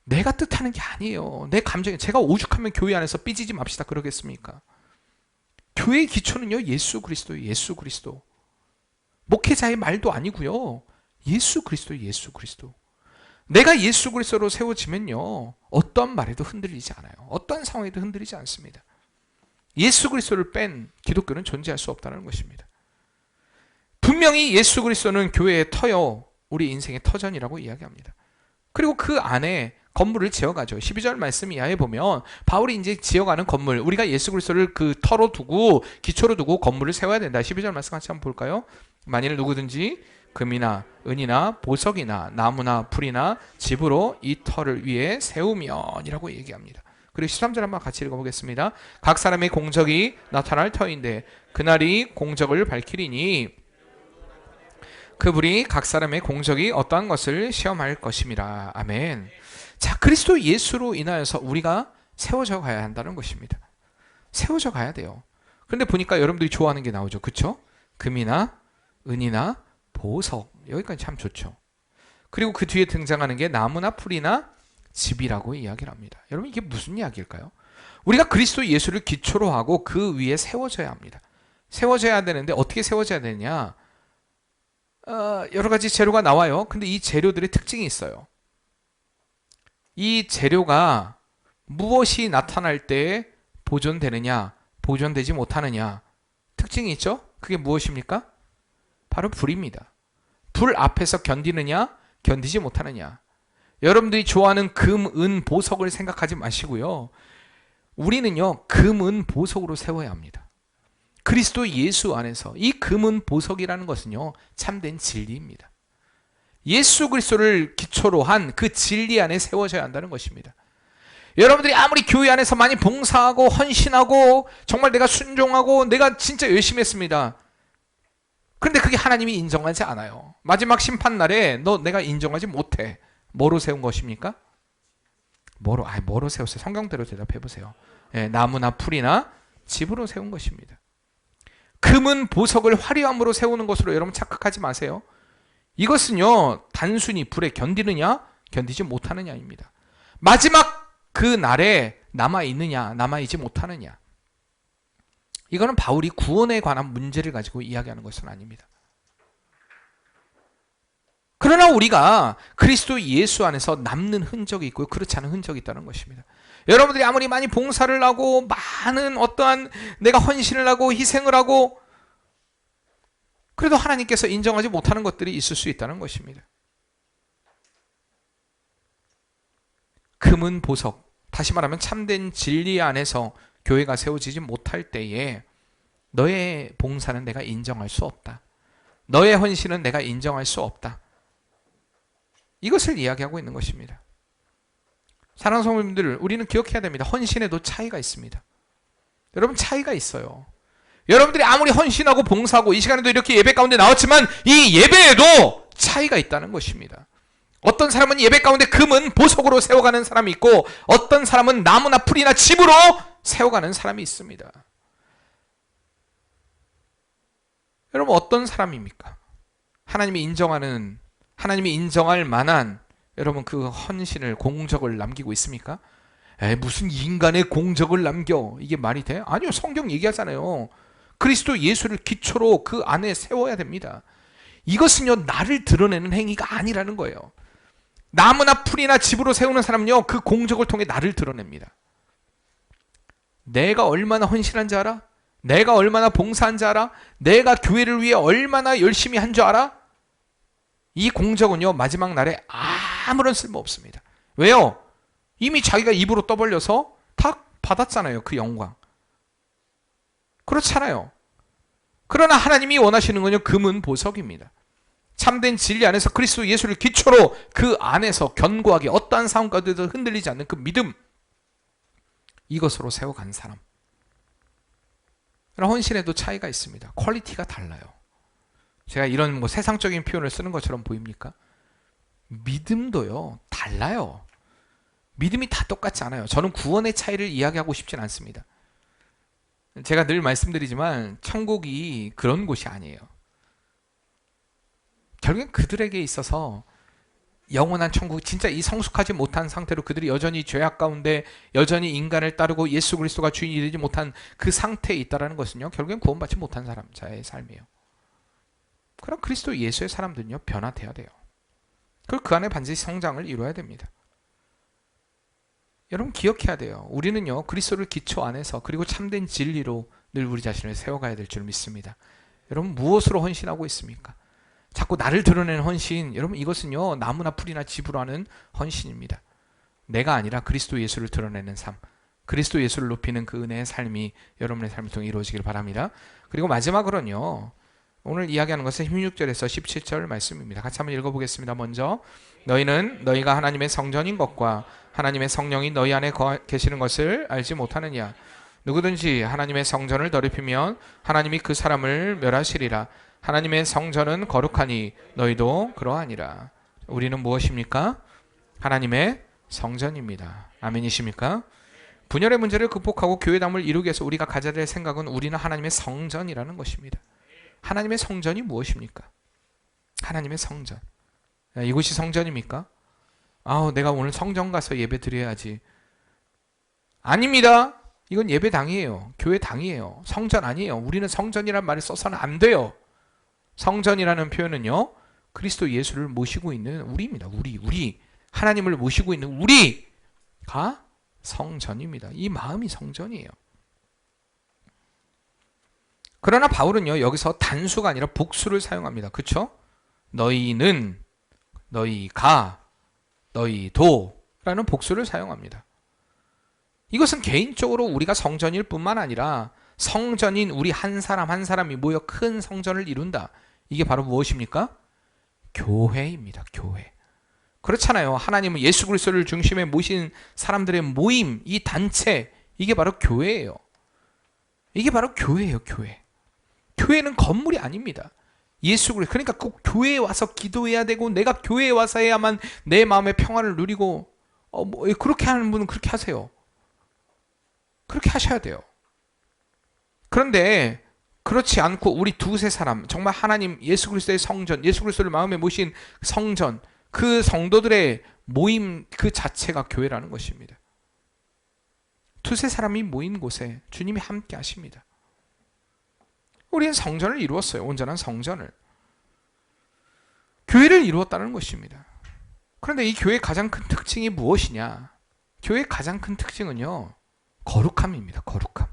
내가 뜻하는 게 아니에요. 내 감정이. 제가 오죽하면 교회 안에서 삐지지 맙시다 그러겠습니까? 교회의 기초는요 예수 그리스도예요. 예수 그리스도. 목회자의 말도 아니고요 예수 그리스도. 내가 예수 그리스도로 세워지면요 어떤 말에도 흔들리지 않아요. 어떤 상황에도 흔들리지 않습니다. 예수 그리스도를 뺀 기독교는 존재할 수 없다는 것입니다. 분명히 예수 그리스도는 교회의 터요, 우리 인생의 터전이라고 이야기합니다. 그리고 그 안에 건물을 지어가죠. 12절 말씀 이하에 보면 바울이 이제 지어가는 건물, 우리가 예수 그리스도를 그 터로 두고 기초로 두고 건물을 세워야 된다. 12절 말씀 같이 한번 볼까요? 만일 누구든지 금이나 은이나 보석이나 나무나 풀이나 집으로 이 터를 위에 세우면 이라고 얘기합니다. 그리고 13절 한번 같이 읽어보겠습니다. 각 사람의 공적이 나타날 터인데 그날이 공적을 밝히리니 그분이 각 사람의 공적이 어떠한 것을 시험할 것임이라. 아멘. 자, 그리스도 예수로 인하여서 우리가 세워져 가야 한다는 것입니다. 세워져 가야 돼요. 그런데 보니까 여러분들이 좋아하는 게 나오죠. 그렇죠? 금이나 은이나 보석, 여기까지 참 좋죠. 그리고 그 뒤에 등장하는 게 나무나 풀이나 집이라고 이야기를 합니다. 여러분 이게 무슨 이야기일까요? 우리가 그리스도 예수를 기초로 하고 그 위에 세워져야 합니다. 세워져야 되는데 어떻게 세워져야 되냐? 여러 가지 재료가 나와요. 근데 이 재료들의 특징이 있어요. 이 재료가 무엇이 나타날 때 보존되느냐, 보존되지 못하느냐 특징이 있죠? 그게 무엇입니까? 바로 불입니다. 불 앞에서 견디느냐, 견디지 못하느냐. 여러분들이 좋아하는 금, 은, 보석을 생각하지 마시고요. 우리는요, 금, 은, 보석으로 세워야 합니다. 그리스도 예수 안에서 이 금, 은, 보석이라는 것은요, 참된 진리입니다. 예수 그리스도를 기초로 한 그 진리 안에 세워져야 한다는 것입니다. 여러분들이 아무리 교회 안에서 많이 봉사하고 헌신하고 정말 내가 순종하고 내가 진짜 열심히 했습니다. 그런데 그게 하나님이 인정하지 않아요. 마지막 심판날에 내가 인정하지 못해. 뭐로 세운 것입니까? 뭐로 세웠어요? 성경대로 대답해 보세요. 나무나 풀이나 집으로 세운 것입니다. 금은 보석을 화려함으로 세우는 것으로 여러분 착각하지 마세요. 이것은요 단순히 불에 견디느냐 견디지 못하느냐입니다. 마지막 그 날에 남아있느냐 남아있지 못하느냐. 이거는 바울이 구원에 관한 문제를 가지고 이야기하는 것은 아닙니다. 그러나 우리가 그리스도 예수 안에서 남는 흔적이 있고요, 그렇지 않은 흔적이 있다는 것입니다. 여러분들이 아무리 많이 봉사를 하고 많은 어떠한 내가 헌신을 하고 희생을 하고 그래도 하나님께서 인정하지 못하는 것들이 있을 수 있다는 것입니다. 금은 보석, 다시 말하면 참된 진리 안에서 교회가 세워지지 못할 때에 너의 봉사는 내가 인정할 수 없다. 너의 헌신은 내가 인정할 수 없다. 이것을 이야기하고 있는 것입니다. 사랑하는 성도님들, 우리는 기억해야 됩니다. 헌신에도 차이가 있습니다. 여러분, 차이가 있어요. 여러분들이 아무리 헌신하고 봉사하고 이 시간에도 이렇게 예배 가운데 나왔지만 이 예배에도 차이가 있다는 것입니다. 어떤 사람은 예배 가운데 금은 보석으로 세워가는 사람이 있고 어떤 사람은 나무나 풀이나 집으로 세워가는 사람이 있습니다. 여러분, 어떤 사람입니까? 하나님이 인정할 만한 여러분 그 헌신을, 공적을 남기고 있습니까? 무슨 인간의 공적을 남겨? 이게 말이 돼? 아니요, 성경 얘기하잖아요. 그리스도 예수를 기초로 그 안에 세워야 됩니다. 이것은요, 나를 드러내는 행위가 아니라는 거예요. 나무나 풀이나 집으로 세우는 사람은요, 그 공적을 통해 나를 드러냅니다. 내가 얼마나 헌신한지 알아? 내가 얼마나 봉사한지 알아? 내가 교회를 위해 얼마나 열심히 한 줄 알아? 이 공적은요, 마지막 날에 아무런 쓸모 없습니다. 왜요? 이미 자기가 입으로 떠벌려서 다 받았잖아요, 그 영광. 그렇잖아요. 그러나 하나님이 원하시는 건요, 금은 보석입니다. 참된 진리 안에서 그리스도 예수를 기초로 그 안에서 견고하게 어떠한 상황 가운데도 흔들리지 않는 그 믿음, 이것으로 세워간 사람. 그러나 헌신에도 차이가 있습니다. 퀄리티가 달라요. 제가 이런 세상적인 표현을 쓰는 것처럼 보입니까? 믿음도요, 달라요. 믿음이 다 똑같지 않아요. 저는 구원의 차이를 이야기하고 싶진 않습니다. 제가 늘 말씀드리지만 천국이 그런 곳이 아니에요. 결국엔 그들에게 있어서 영원한 천국, 진짜 이 성숙하지 못한 상태로 그들이 여전히 죄악 가운데 여전히 인간을 따르고 예수 그리스도가 주인이 되지 못한 그 상태에 있다는 것은요, 결국엔 구원받지 못한 사람자의 삶이에요. 그럼 그리스도 예수의 사람들은요, 변화돼야 돼요. 그리고 그 안에 반드시 성장을 이루어야 됩니다. 여러분, 기억해야 돼요. 우리는요, 그리스도를 기초 안에서 그리고 참된 진리로 늘 우리 자신을 세워가야 될 줄 믿습니다. 여러분, 무엇으로 헌신하고 있습니까? 자꾸 나를 드러내는 헌신, 여러분, 이것은요, 나무나 풀이나 집으로 하는 헌신입니다. 내가 아니라 그리스도 예수를 드러내는 삶, 그리스도 예수를 높이는 그 은혜의 삶이 여러분의 삶을 통해 이루어지길 바랍니다. 그리고 마지막으로는요, 오늘 이야기하는 것은 16절에서 17절 말씀입니다. 같이 한번 읽어보겠습니다. 먼저, 너희는 너희가 하나님의 성전인 것과 하나님의 성령이 너희 안에 계시는 것을 알지 못하느냐? 누구든지 하나님의 성전을 더럽히면 하나님이 그 사람을 멸하시리라. 하나님의 성전은 거룩하니 너희도 그러하니라. 우리는 무엇입니까? 하나님의 성전입니다. 아멘이십니까? 분열의 문제를 극복하고 교회담을 이루기 위해서 우리가 가져야 될 생각은 우리는 하나님의 성전이라는 것입니다. 하나님의 성전이 무엇입니까? 하나님의 성전. 이곳이 성전입니까? 내가 오늘 성전 가서 예배 드려야지. 아닙니다. 이건 예배당이에요. 교회당이에요. 성전 아니에요. 우리는 성전이란 말을 써서는 안 돼요. 성전이라는 표현은요, 그리스도 예수를 모시고 있는 우리입니다. 우리 하나님을 모시고 있는 우리가 성전입니다. 이 마음이 성전이에요. 그러나 바울은요, 여기서 단수가 아니라 복수를 사용합니다. 그렇죠? 너희는, 너희가, 너희도 라는 복수를 사용합니다. 이것은 개인적으로 우리가 성전일 뿐만 아니라 성전인 우리 한 사람 한 사람이 모여 큰 성전을 이룬다. 이게 바로 무엇입니까? 교회입니다. 교회. 그렇잖아요. 하나님은 예수 그리스도를 중심에 모신 사람들의 모임, 이 단체, 이게 바로 교회예요. 이게 바로 교회예요. 교회. 교회는 건물이 아닙니다. 예수 그리스도. 그러니까 꼭 교회에 와서 기도해야 되고 내가 교회에 와서 해야만 내 마음의 평화를 누리고 그렇게 하는 분은 그렇게 하세요. 그렇게 하셔야 돼요. 그런데 그렇지 않고 우리 두세 사람, 정말 하나님 예수 그리스도의 성전, 예수 그리스도를 마음에 모신 성전, 그 성도들의 모임 그 자체가 교회라는 것입니다. 두세 사람이 모인 곳에 주님이 함께 하십니다. 우리는 성전을 이루었어요. 온전한 성전을. 교회를 이루었다는 것입니다. 그런데 이 교회의 가장 큰 특징이 무엇이냐? 교회의 가장 큰 특징은요, 거룩함입니다. 거룩함.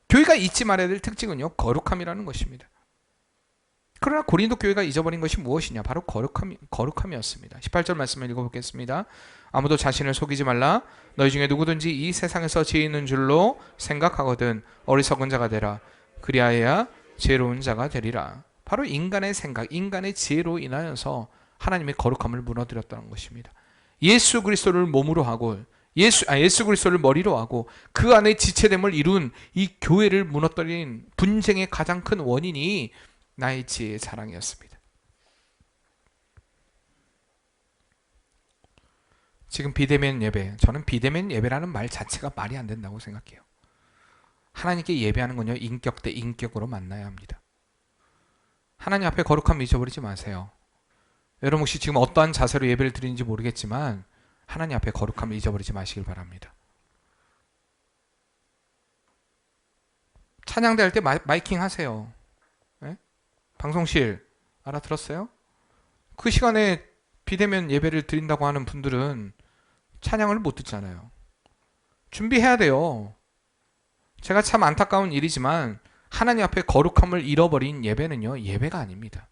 교회가 잊지 말아야 될 특징은요, 거룩함이라는 것입니다. 그러나 고린도 교회가 잊어버린 것이 무엇이냐? 바로 거룩함이었습니다. 18절 말씀을 읽어보겠습니다. 아무도 자신을 속이지 말라. 너희 중에 누구든지 이 세상에서 지혜 있는 줄로 생각하거든 어리석은 자가 되라. 그리하여야 지혜로운 자가 되리라. 바로 인간의 생각, 인간의 지혜로 인하여서 하나님의 거룩함을 무너뜨렸다는 것입니다. 예수 그리스도를 몸으로 하고 예수 그리스도를 머리로 하고 그 안에 지체됨을 이룬 이 교회를 무너뜨린 분쟁의 가장 큰 원인이 나의 지혜의 자랑이었습니다. 지금 비대면 예배, 저는 비대면 예배라는 말 자체가 말이 안 된다고 생각해요. 하나님께 예배하는 건요, 인격 대 인격으로 만나야 합니다. 하나님 앞에 거룩함을 잊어버리지 마세요. 여러분 혹시 지금 어떠한 자세로 예배를 드리는지 모르겠지만 하나님 앞에 거룩함을 잊어버리지 마시길 바랍니다. 찬양대 할 때 마이킹 하세요. 네? 방송실 알아들었어요? 그 시간에 비대면 예배를 드린다고 하는 분들은 찬양을 못 듣잖아요. 준비해야 돼요. 제가 참 안타까운 일이지만 하나님 앞에 거룩함을 잃어버린 예배는요, 예배가 아닙니다.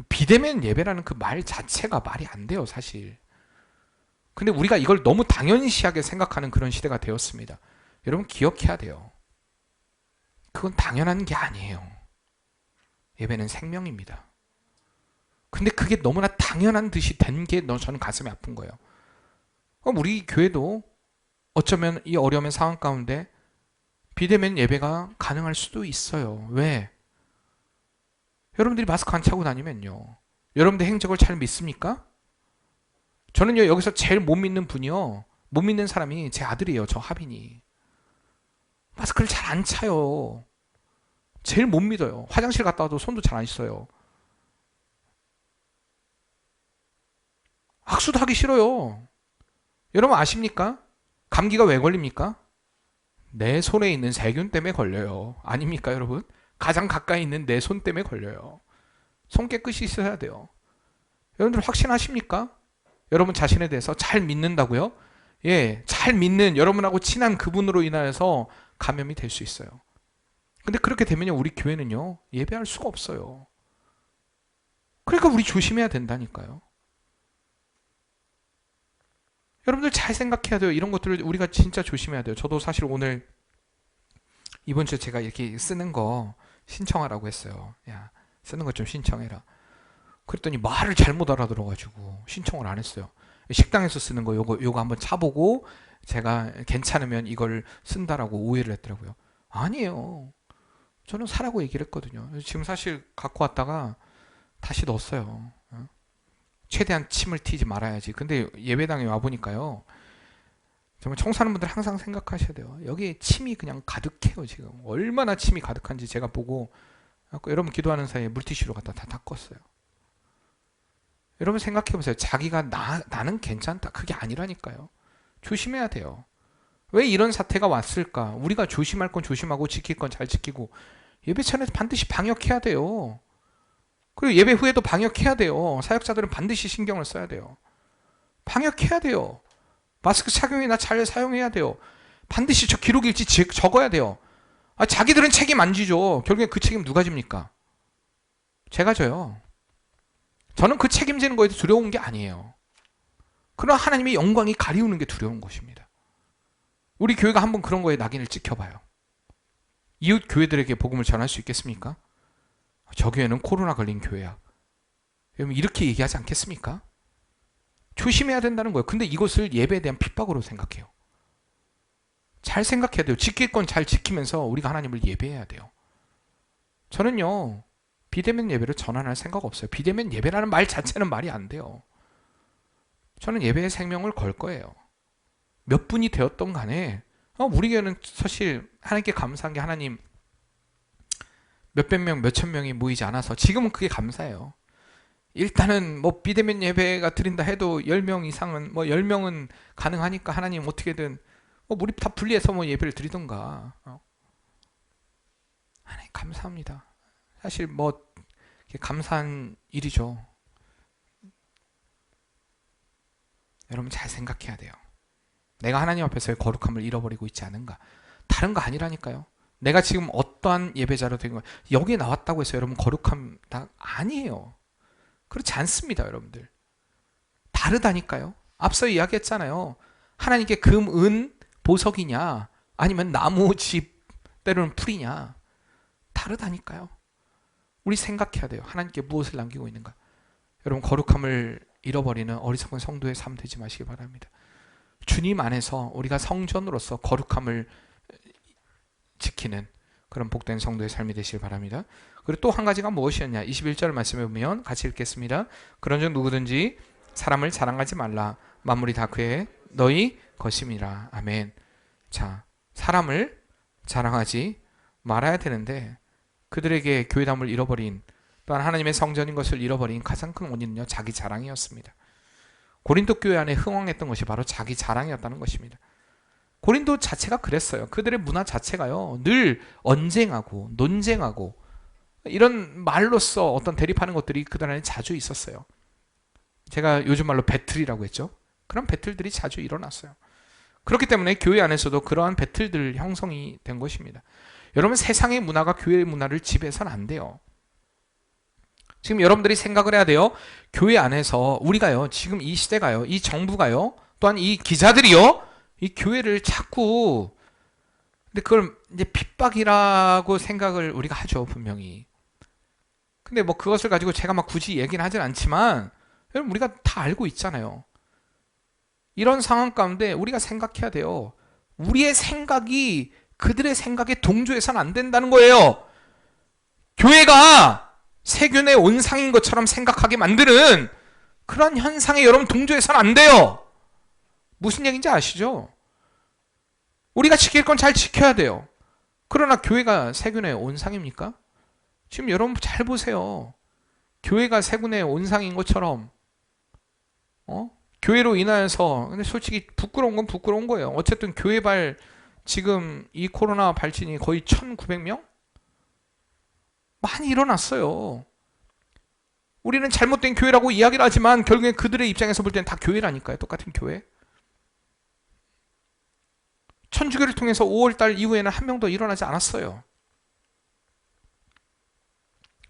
비대면 예배라는 그 말 자체가 말이 안 돼요, 사실. 근데 우리가 이걸 너무 당연시하게 생각하는 그런 시대가 되었습니다. 여러분 기억해야 돼요. 그건 당연한 게 아니에요. 예배는 생명입니다. 근데 그게 너무나 당연한 듯이 된 게 저는 가슴이 아픈 거예요. 우리 교회도 어쩌면 이 어려움의 상황 가운데 비대면 예배가 가능할 수도 있어요. 왜? 여러분들이 마스크 안 차고 다니면요, 여러분들 행적을 잘 믿습니까? 저는요, 여기서 제일 못 믿는 분이요, 못 믿는 사람이 제 아들이에요. 저 하빈이. 마스크를 잘 안 차요. 제일 못 믿어요. 화장실 갔다 와도 손도 잘 안 씻어요. 악수도 하기 싫어요. 여러분 아십니까? 감기가 왜 걸립니까? 내 손에 있는 세균 때문에 걸려요. 아닙니까 여러분? 가장 가까이 있는 내 손 때문에 걸려요. 손 깨끗이 있어야 돼요. 여러분들 확신하십니까? 여러분 자신에 대해서 잘 믿는다고요? 예, 잘 믿는 여러분하고 친한 그분으로 인하여서 감염이 될 수 있어요. 근데 그렇게 되면요, 우리 교회는요, 예배할 수가 없어요. 그러니까 우리 조심해야 된다니까요. 여러분들 잘 생각해야 돼요. 이런 것들을 우리가 진짜 조심해야 돼요. 저도 사실 오늘 이번 주에 제가 이렇게 쓰는 거 신청하라고 했어요. 야, 쓰는 거 좀 신청해라. 그랬더니 말을 잘못 알아들어가지고 신청을 안 했어요. 식당에서 쓰는 거 요거 한번 차보고 제가 괜찮으면 이걸 쓴다라고 오해를 했더라고요. 아니에요. 저는 사라고 얘기를 했거든요. 지금 사실 갖고 왔다가 다시 넣었어요. 최대한 침을 튀지 말아야지. 근데 예배당에 와보니까요, 정말 청소하는 분들 항상 생각하셔야 돼요. 여기에 침이 그냥 가득해요. 지금 얼마나 침이 가득한지 제가 보고 여러분 기도하는 사이에 물티슈로 갖다 다 닦았어요. 여러분 생각해보세요. 자기가 나는 괜찮다, 그게 아니라니까요. 조심해야 돼요. 왜 이런 사태가 왔을까? 우리가 조심할 건 조심하고 지킬 건 잘 지키고 예배천에서 반드시 방역해야 돼요. 그리고 예배 후에도 방역해야 돼요. 사역자들은 반드시 신경을 써야 돼요. 방역해야 돼요. 마스크 착용이나 잘 사용해야 돼요. 반드시 저 기록 일지 적어야 돼요. 자기들은 책임 안 지죠. 결국에 그 책임 누가 집니까? 제가 져요. 저는 그 책임지는 거에 두려운 게 아니에요. 그러나 하나님의 영광이 가리우는 게 두려운 것입니다. 우리 교회가 한번 그런 거에 낙인을 찍혀봐요. 이웃 교회들에게 복음을 전할 수 있겠습니까? 저 교회는 코로나 걸린 교회야. 여러분 이렇게 얘기하지 않겠습니까? 조심해야 된다는 거예요. 근데 이것을 예배에 대한 핍박으로 생각해요. 잘 생각해야 돼요. 지킬 건 잘 지키면서 우리가 하나님을 예배해야 돼요. 저는요, 비대면 예배를 전환할 생각 없어요. 비대면 예배라는 말 자체는 말이 안 돼요. 저는 예배의 생명을 걸 거예요. 몇 분이 되었던 간에 우리 교회는 사실 하나님께 감사한 게 하나님 몇백 명, 몇천 명이 모이지 않아서 지금은 그게 감사해요. 일단은 뭐 비대면 예배가 드린다 해도 10명 이상은 10명은 가능하니까 하나님 어떻게든 우리 다 분리해서 예배를 드리던가. 하나님 감사합니다. 사실 감사한 일이죠. 여러분 잘 생각해야 돼요. 내가 하나님 앞에서의 거룩함을 잃어버리고 있지 않은가? 다른 거 아니라니까요. 내가 지금 어떠한 예배자로 된 거예요. 여기에 나왔다고 해서 여러분 거룩함 다 아니에요. 그렇지 않습니다, 여러분들. 다르다니까요. 앞서 이야기했잖아요. 하나님께 금, 은, 보석이냐 아니면 나무, 집, 때로는 풀이냐. 다르다니까요. 우리 생각해야 돼요. 하나님께 무엇을 남기고 있는가. 여러분 거룩함을 잃어버리는 어리석은 성도의 삶 되지 마시기 바랍니다. 주님 안에서 우리가 성전으로서 거룩함을 지키는 그런 복된 성도의 삶이 되시길 바랍니다. 그리고 또 한 가지가 무엇이었냐. 21절 말씀에 보면 같이 읽겠습니다. 그런즉 누구든지 사람을 자랑하지 말라. 만물이 다 그의 너희 것임이라. 아멘. 자, 사람을 자랑하지 말아야 되는데 그들에게 교회담을 잃어버린, 또한 하나님의 성전인 것을 잃어버린 가장 큰 원인은요, 자기 자랑이었습니다. 고린도 교회 안에 흥황했던 것이 바로 자기 자랑이었다는 것입니다. 고린도 자체가 그랬어요. 그들의 문화 자체가요, 늘 언쟁하고 논쟁하고 이런 말로써 어떤 대립하는 것들이 그들 안에 자주 있었어요. 제가 요즘 말로 배틀이라고 했죠. 그런 배틀들이 자주 일어났어요. 그렇기 때문에 교회 안에서도 그러한 배틀들 형성이 된 것입니다. 여러분, 세상의 문화가 교회의 문화를 지배해서는 안 돼요. 지금 여러분들이 생각을 해야 돼요. 교회 안에서 우리가요, 지금 이 시대가요, 이 정부가요, 또한 이 기자들이요, 이 교회를 자꾸, 근데 그걸 이제 핍박이라고 생각을 우리가 하죠, 분명히. 근데 뭐 그것을 가지고 제가 막 굳이 얘기는 하진 않지만, 여러분 우리가 다 알고 있잖아요. 이런 상황 가운데 우리가 생각해야 돼요. 우리의 생각이 그들의 생각에 동조해서는 안 된다는 거예요. 교회가 세균의 온상인 것처럼 생각하게 만드는 그런 현상에 여러분 동조해서는 안 돼요. 무슨 얘기인지 아시죠? 우리가 지킬 건 잘 지켜야 돼요. 그러나 교회가 세균의 온상입니까? 지금 여러분 잘 보세요. 교회가 세균의 온상인 것처럼 교회로 인하여서, 근데 솔직히 부끄러운 건 부끄러운 거예요. 어쨌든 교회발 지금 이 코로나 발진이 거의 1900명? 많이 일어났어요. 우리는 잘못된 교회라고 이야기를 하지만 결국엔 그들의 입장에서 볼 때는 다 교회라니까요. 똑같은 교회. 천주교를 통해서 5월달 이후에는 한 명도 일어나지 않았어요.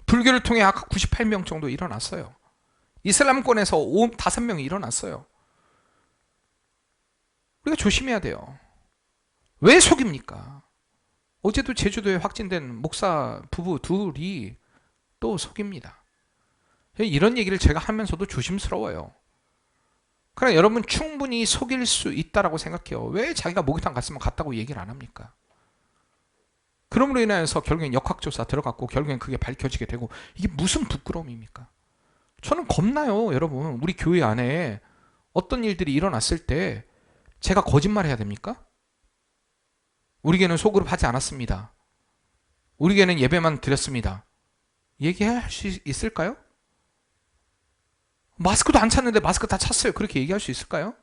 불교를 통해 아까 98명 정도 일어났어요. 이슬람권에서 5명이 일어났어요. 우리가 조심해야 돼요. 왜 속입니까? 어제도 제주도에 확진된 목사 부부 둘이 또 속입니다. 이런 얘기를 제가 하면서도 조심스러워요. 그러나 여러분 충분히 속일 수 있다라고 생각해요. 왜 자기가 목욕탕 갔으면 갔다고 얘기를 안 합니까? 그럼으로 인하여서 결국엔 역학조사 들어갔고 결국엔 그게 밝혀지게 되고, 이게 무슨 부끄러움입니까? 저는 겁나요, 여러분. 우리 교회 안에 어떤 일들이 일어났을 때 제가 거짓말해야 됩니까? 우리 교회는 소그룹 하지 않았습니다. 우리 교회는 예배만 드렸습니다. 얘기할 수 있을까요? 마스크도 안 찼는데 마스크 다 찼어요. 그렇게 얘기할 수 있을까요?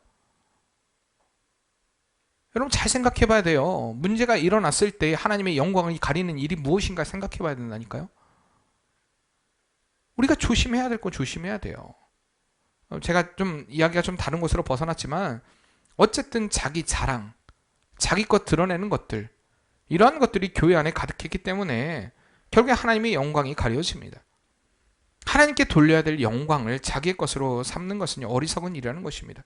여러분 잘 생각해 봐야 돼요. 문제가 일어났을 때 하나님의 영광을 가리는 일이 무엇인가 생각해 봐야 된다니까요. 우리가 조심해야 될 건 조심해야 돼요. 제가 좀 이야기가 좀 다른 곳으로 벗어났지만 어쨌든 자기 자랑, 자기 것 드러내는 것들, 이러한 것들이 교회 안에 가득했기 때문에 결국에 하나님의 영광이 가려집니다. 하나님께 돌려야 될 영광을 자기의 것으로 삼는 것은 어리석은 일이라는 것입니다.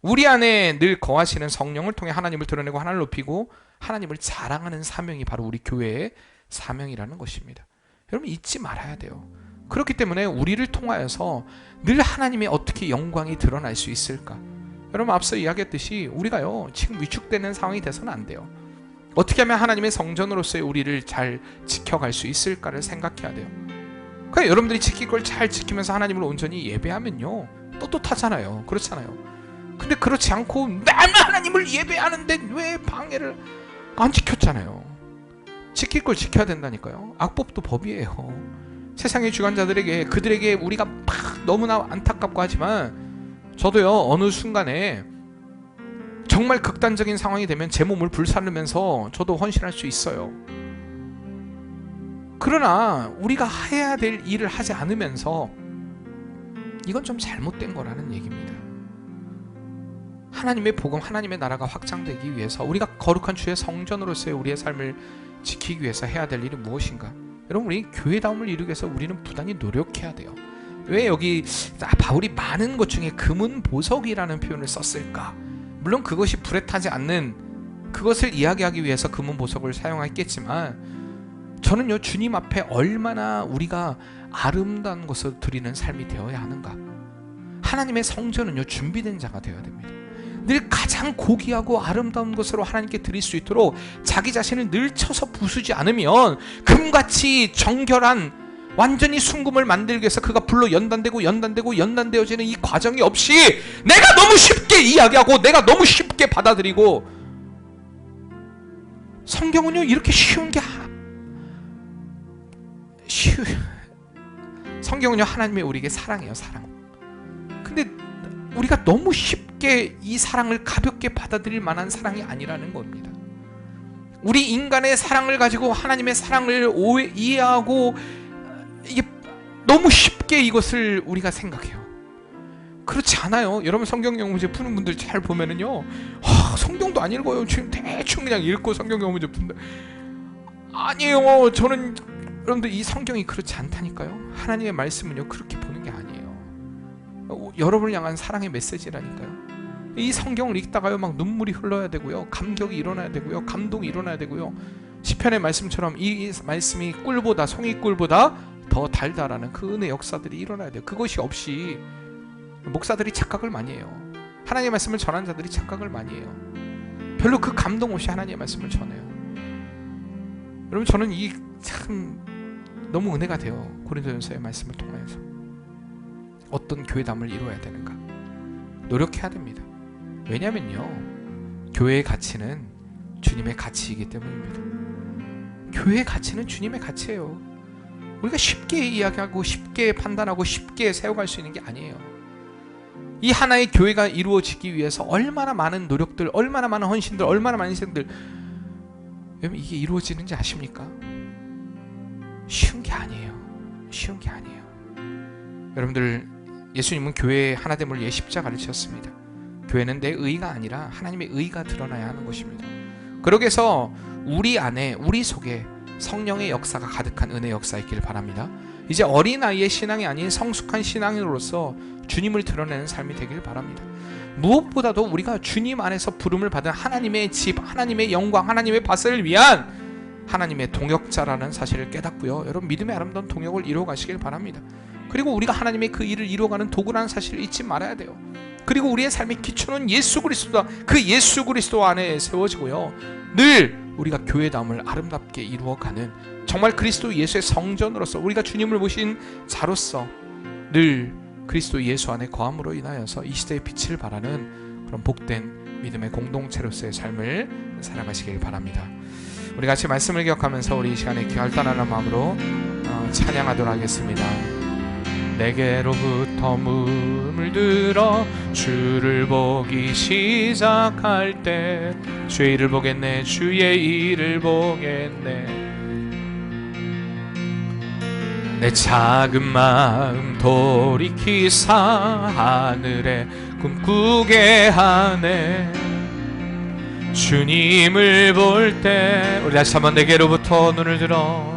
우리 안에 늘 거하시는 성령을 통해 하나님을 드러내고 하나님을 높이고 하나님을 자랑하는 사명이 바로 우리 교회의 사명이라는 것입니다. 여러분 잊지 말아야 돼요. 그렇기 때문에 우리를 통하여서 늘 하나님의 어떻게 영광이 드러날 수 있을까? 여러분 앞서 이야기했듯이 우리가요 지금 위축되는 상황이 돼서는 안 돼요. 어떻게 하면 하나님의 성전으로서의 우리를 잘 지켜갈 수 있을까를 생각해야 돼요. 그러니까 여러분들이 지킬 걸 잘 지키면서 하나님을 온전히 예배하면요 떳떳하잖아요. 그렇잖아요. 근데 그렇지 않고 나는 하나님을 예배하는데 왜 방해를 안 지켰잖아요. 지킬 걸 지켜야 된다니까요. 악법도 법이에요. 세상의 주관자들에게, 그들에게 우리가 막 너무나 안타깝고 하지만 저도요 어느 순간에 정말 극단적인 상황이 되면 제 몸을 불사르면서 저도 헌신할 수 있어요. 그러나 우리가 해야 될 일을 하지 않으면서 이건 좀 잘못된 거라는 얘기입니다. 하나님의 복음, 하나님의 나라가 확장되기 위해서 우리가 거룩한 주의 성전으로서의 우리의 삶을 지키기 위해서 해야 될 일이 무엇인가? 여러분, 우리 교회다움을 이루기 위해서 우리는 부단히 노력해야 돼요. 왜 여기 바울이 많은 것 중에 금은 보석이라는 표현을 썼을까? 물론 그것이 불에 타지 않는 그것을 이야기하기 위해서 금은 보석을 사용했겠지만, 저는요, 주님 앞에 얼마나 우리가 아름다운 것을 드리는 삶이 되어야 하는가? 하나님의 성전은요, 준비된 자가 되어야 됩니다. 늘 가장 고귀하고 아름다운 것으로 하나님께 드릴 수 있도록 자기 자신을 늘 쳐서 부수지 않으면, 금같이 정결한 완전히 순금을 만들기 위해서 그가 불로 연단되어지는 이 과정이 없이 내가 너무 쉽게 이야기하고 내가 너무 쉽게 받아들이고, 성경은요 이렇게 쉬운 게 성경은요 하나님의 우리에게 사랑이에요, 사랑. 근데 우리가 너무 쉽게 이 사랑을 가볍게 받아들일 만한 사랑이 아니라는 겁니다. 우리 인간의 사랑을 가지고 하나님의 사랑을 이해하고, 이게 너무 쉽게 이것을 우리가 생각해요. 그렇지 않아요. 여러분, 성경 영어 문제 푸는 분들 잘 보면은요, 성경도 안 읽어요. 지금 대충 그냥 읽고 성경 영어 문제 푼다. 아니에요. 저는 여러분들, 이 성경이 그렇지 않다니까요. 하나님의 말씀은요 그렇게 보는 게 아니에요. 여러분을 향한 사랑의 메시지라니까요. 이 성경을 읽다가요 막 눈물이 흘러야 되고요, 감격이 일어나야 되고요, 감동이 일어나야 되고요. 시편의 말씀처럼 이 말씀이 꿀보다, 송이꿀보다 더 달달하는 그 은혜 역사들이 일어나야 돼요. 그것이 없이 목사들이 착각을 많이 해요. 하나님의 말씀을 전한 자들이 착각을 많이 해요. 별로 그 감동 없이 하나님의 말씀을 전해요. 여러분, 저는 이 참 너무 은혜가 돼요. 고린도전서의 말씀을 통해서 어떤 교회담을 이루어야 되는가 노력해야 됩니다. 왜냐면요, 교회의 가치는 주님의 가치이기 때문입니다. 교회의 가치는 주님의 가치예요. 우리가 쉽게 이야기하고 쉽게 판단하고 쉽게 세워갈 수 있는 게 아니에요. 이 하나의 교회가 이루어지기 위해서 얼마나 많은 노력들, 얼마나 많은 헌신들, 얼마나 많은 희생들, 여러분, 이게 이루어지는지 아십니까? 쉬운 게 아니에요. 쉬운 게 아니에요. 여러분들, 예수님은 교회의 하나됨을 위해 십자가를 지었습니다. 교회는 내 의가 아니라 하나님의 의가 드러나야 하는 것입니다. 그러기 위해서 우리 안에, 우리 속에 성령의 역사가 가득한 은혜 역사 있기를 바랍니다. 이제 어린아이의 신앙이 아닌 성숙한 신앙으로서 주님을 드러내는 삶이 되길 바랍니다. 무엇보다도 우리가 주님 안에서 부름을 받은 하나님의 집, 하나님의 영광, 하나님의 밭을 위한 하나님의 동역자라는 사실을 깨닫고요, 여러분, 믿음의 아름다운 동역을 이루어 가시길 바랍니다. 그리고 우리가 하나님의 그 일을 이루어가는 도구라는 사실을 잊지 말아야 돼요. 그리고 우리의 삶의 기초는 예수 그리스도다. 그 예수 그리스도 안에 세워지고요, 늘 우리가 교회다움을 아름답게 이루어가는, 정말 그리스도 예수의 성전으로서 우리가 주님을 모신 자로서 늘 그리스도 예수 안에 거함으로 인하여서 이 시대의 빛을 발하는 그런 복된 믿음의 공동체로서의 삶을 살아가시길 바랍니다. 우리 같이 말씀을 기억하면서 우리 이 시간에 결단하는 마음으로 찬양하도록 하겠습니다. 내게로부터 문을 들어 주를 보기 시작할 때 주의 일을 보겠네, 주의 일을 보겠네. 내 작은 마음 돌이키사 하늘에 꿈꾸게 하네. 주님을 볼 때, 우리 다시 한번 내게로부터 눈을 들어,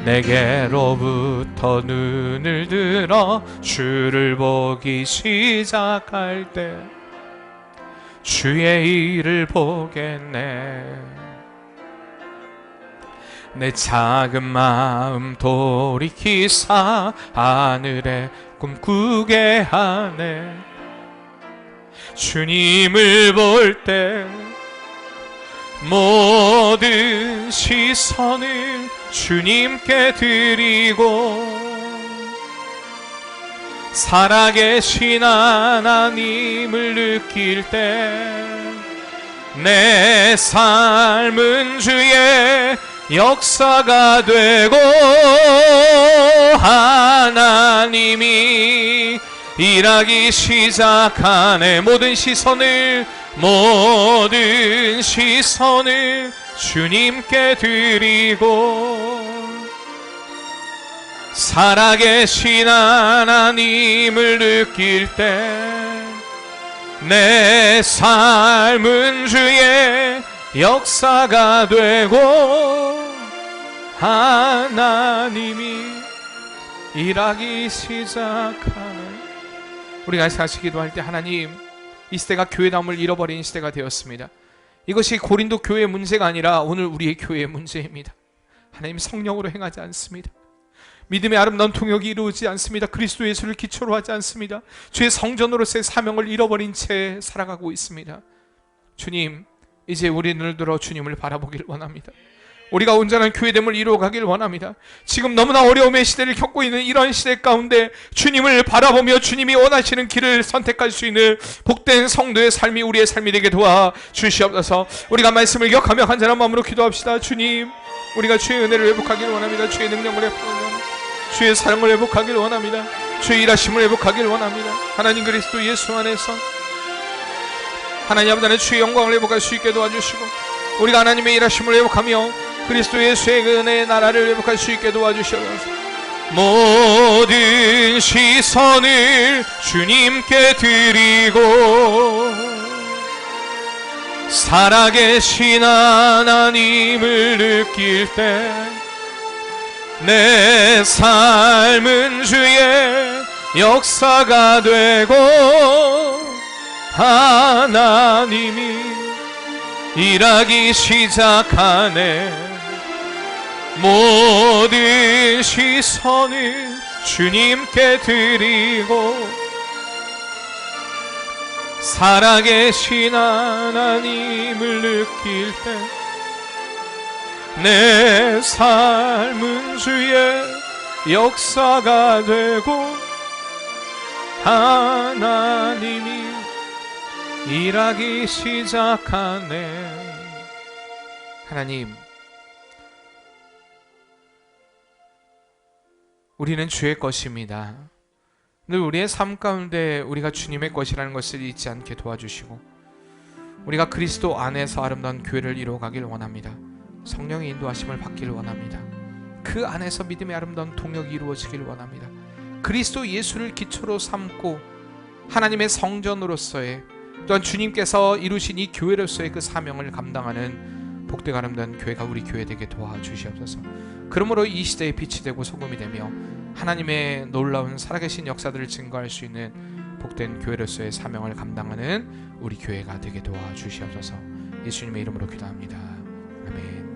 내게로부터 눈을 들어 주를 보기 시작할 때 주의 일을 보겠네. 내 작은 마음 돌이키사 하늘에 꿈꾸게 하네. 주님을 볼 때 모든 시선을 주님께 드리고 살아계신 하나님을 느낄 때 내 삶은 주의 역사가 되고 하나님이 일하기 시작하네. 모든 시선을 주님께 드리고 살아계신 하나님을 느낄 때 내 삶은 주의 역사가 되고 하나님이 일하기 시작하네. 우리가 다시 기도할 때, 하나님, 이 시대가 교회다움을 잃어버린 시대가 되었습니다. 이것이 고린도 교회의 문제가 아니라 오늘 우리의 교회의 문제입니다. 하나님, 성령으로 행하지 않습니다. 믿음의 아름다운 통역이 이루어지지 않습니다. 그리스도 예수를 기초로 하지 않습니다. 주의 성전으로서의 사명을 잃어버린 채 살아가고 있습니다. 주님, 이제 우리 눈을 들어 주님을 바라보길 원합니다. 우리가 온전한 교회됨을 이루어가길 원합니다. 지금 너무나 어려움의 시대를 겪고 있는 이런 시대 가운데 주님을 바라보며 주님이 원하시는 길을 선택할 수 있는 복된 성도의 삶이 우리의 삶이 되게 도와 주시옵소서. 우리가 말씀을 기억하며 간절한 마음으로 기도합시다. 주님, 우리가 주의 은혜를 회복하길 원합니다. 주의 능력을 회복하길 원합니다. 주의 사랑을 회복하길 원합니다. 주의 일하심을 회복하길 원합니다. 하나님 그리스도 예수 안에서 하나님 아버지 안에 주의 영광을 회복할 수 있게 도와주시고, 우리가 하나님의 일하심을 회복하며 그리스도 예수의 그 은혜의 나라를 회복할 수 있게 도와주시옵소서. 모든 시선을 주님께 드리고 살아계신 하나님을 느낄 때 내 삶은 주의 역사가 되고 하나님이 일하기 시작하네. 모든 시선을 주님께 드리고 살아계신 하나님을 느낄 때 내 삶은 주의 역사가 되고 하나님이 일하기 시작하네. 하나님, 우리는 주의 것입니다. 늘 우리의 삶 가운데 우리가 주님의 것이라는 것을 잊지 않게 도와주시고, 우리가 그리스도 안에서 아름다운 교회를 이루어가길 원합니다. 성령의 인도하심을 받기를 원합니다. 그 안에서 믿음의 아름다운 동역이 이루어지길 원합니다. 그리스도 예수를 기초로 삼고 하나님의 성전으로서의, 또한 주님께서 이루신 이 교회로서의 그 사명을 감당하는 복되고 아름다운 교회가 우리 교회 되게 도와주시옵소서. 그러므로 이 시대의 빛이 되고 소금이 되며 하나님의 놀라운 살아계신 역사들을 증거할 수 있는 복된 교회로서의 사명을 감당하는 우리 교회가 되게 도와주시옵소서. 예수님의 이름으로 기도합니다. 아멘.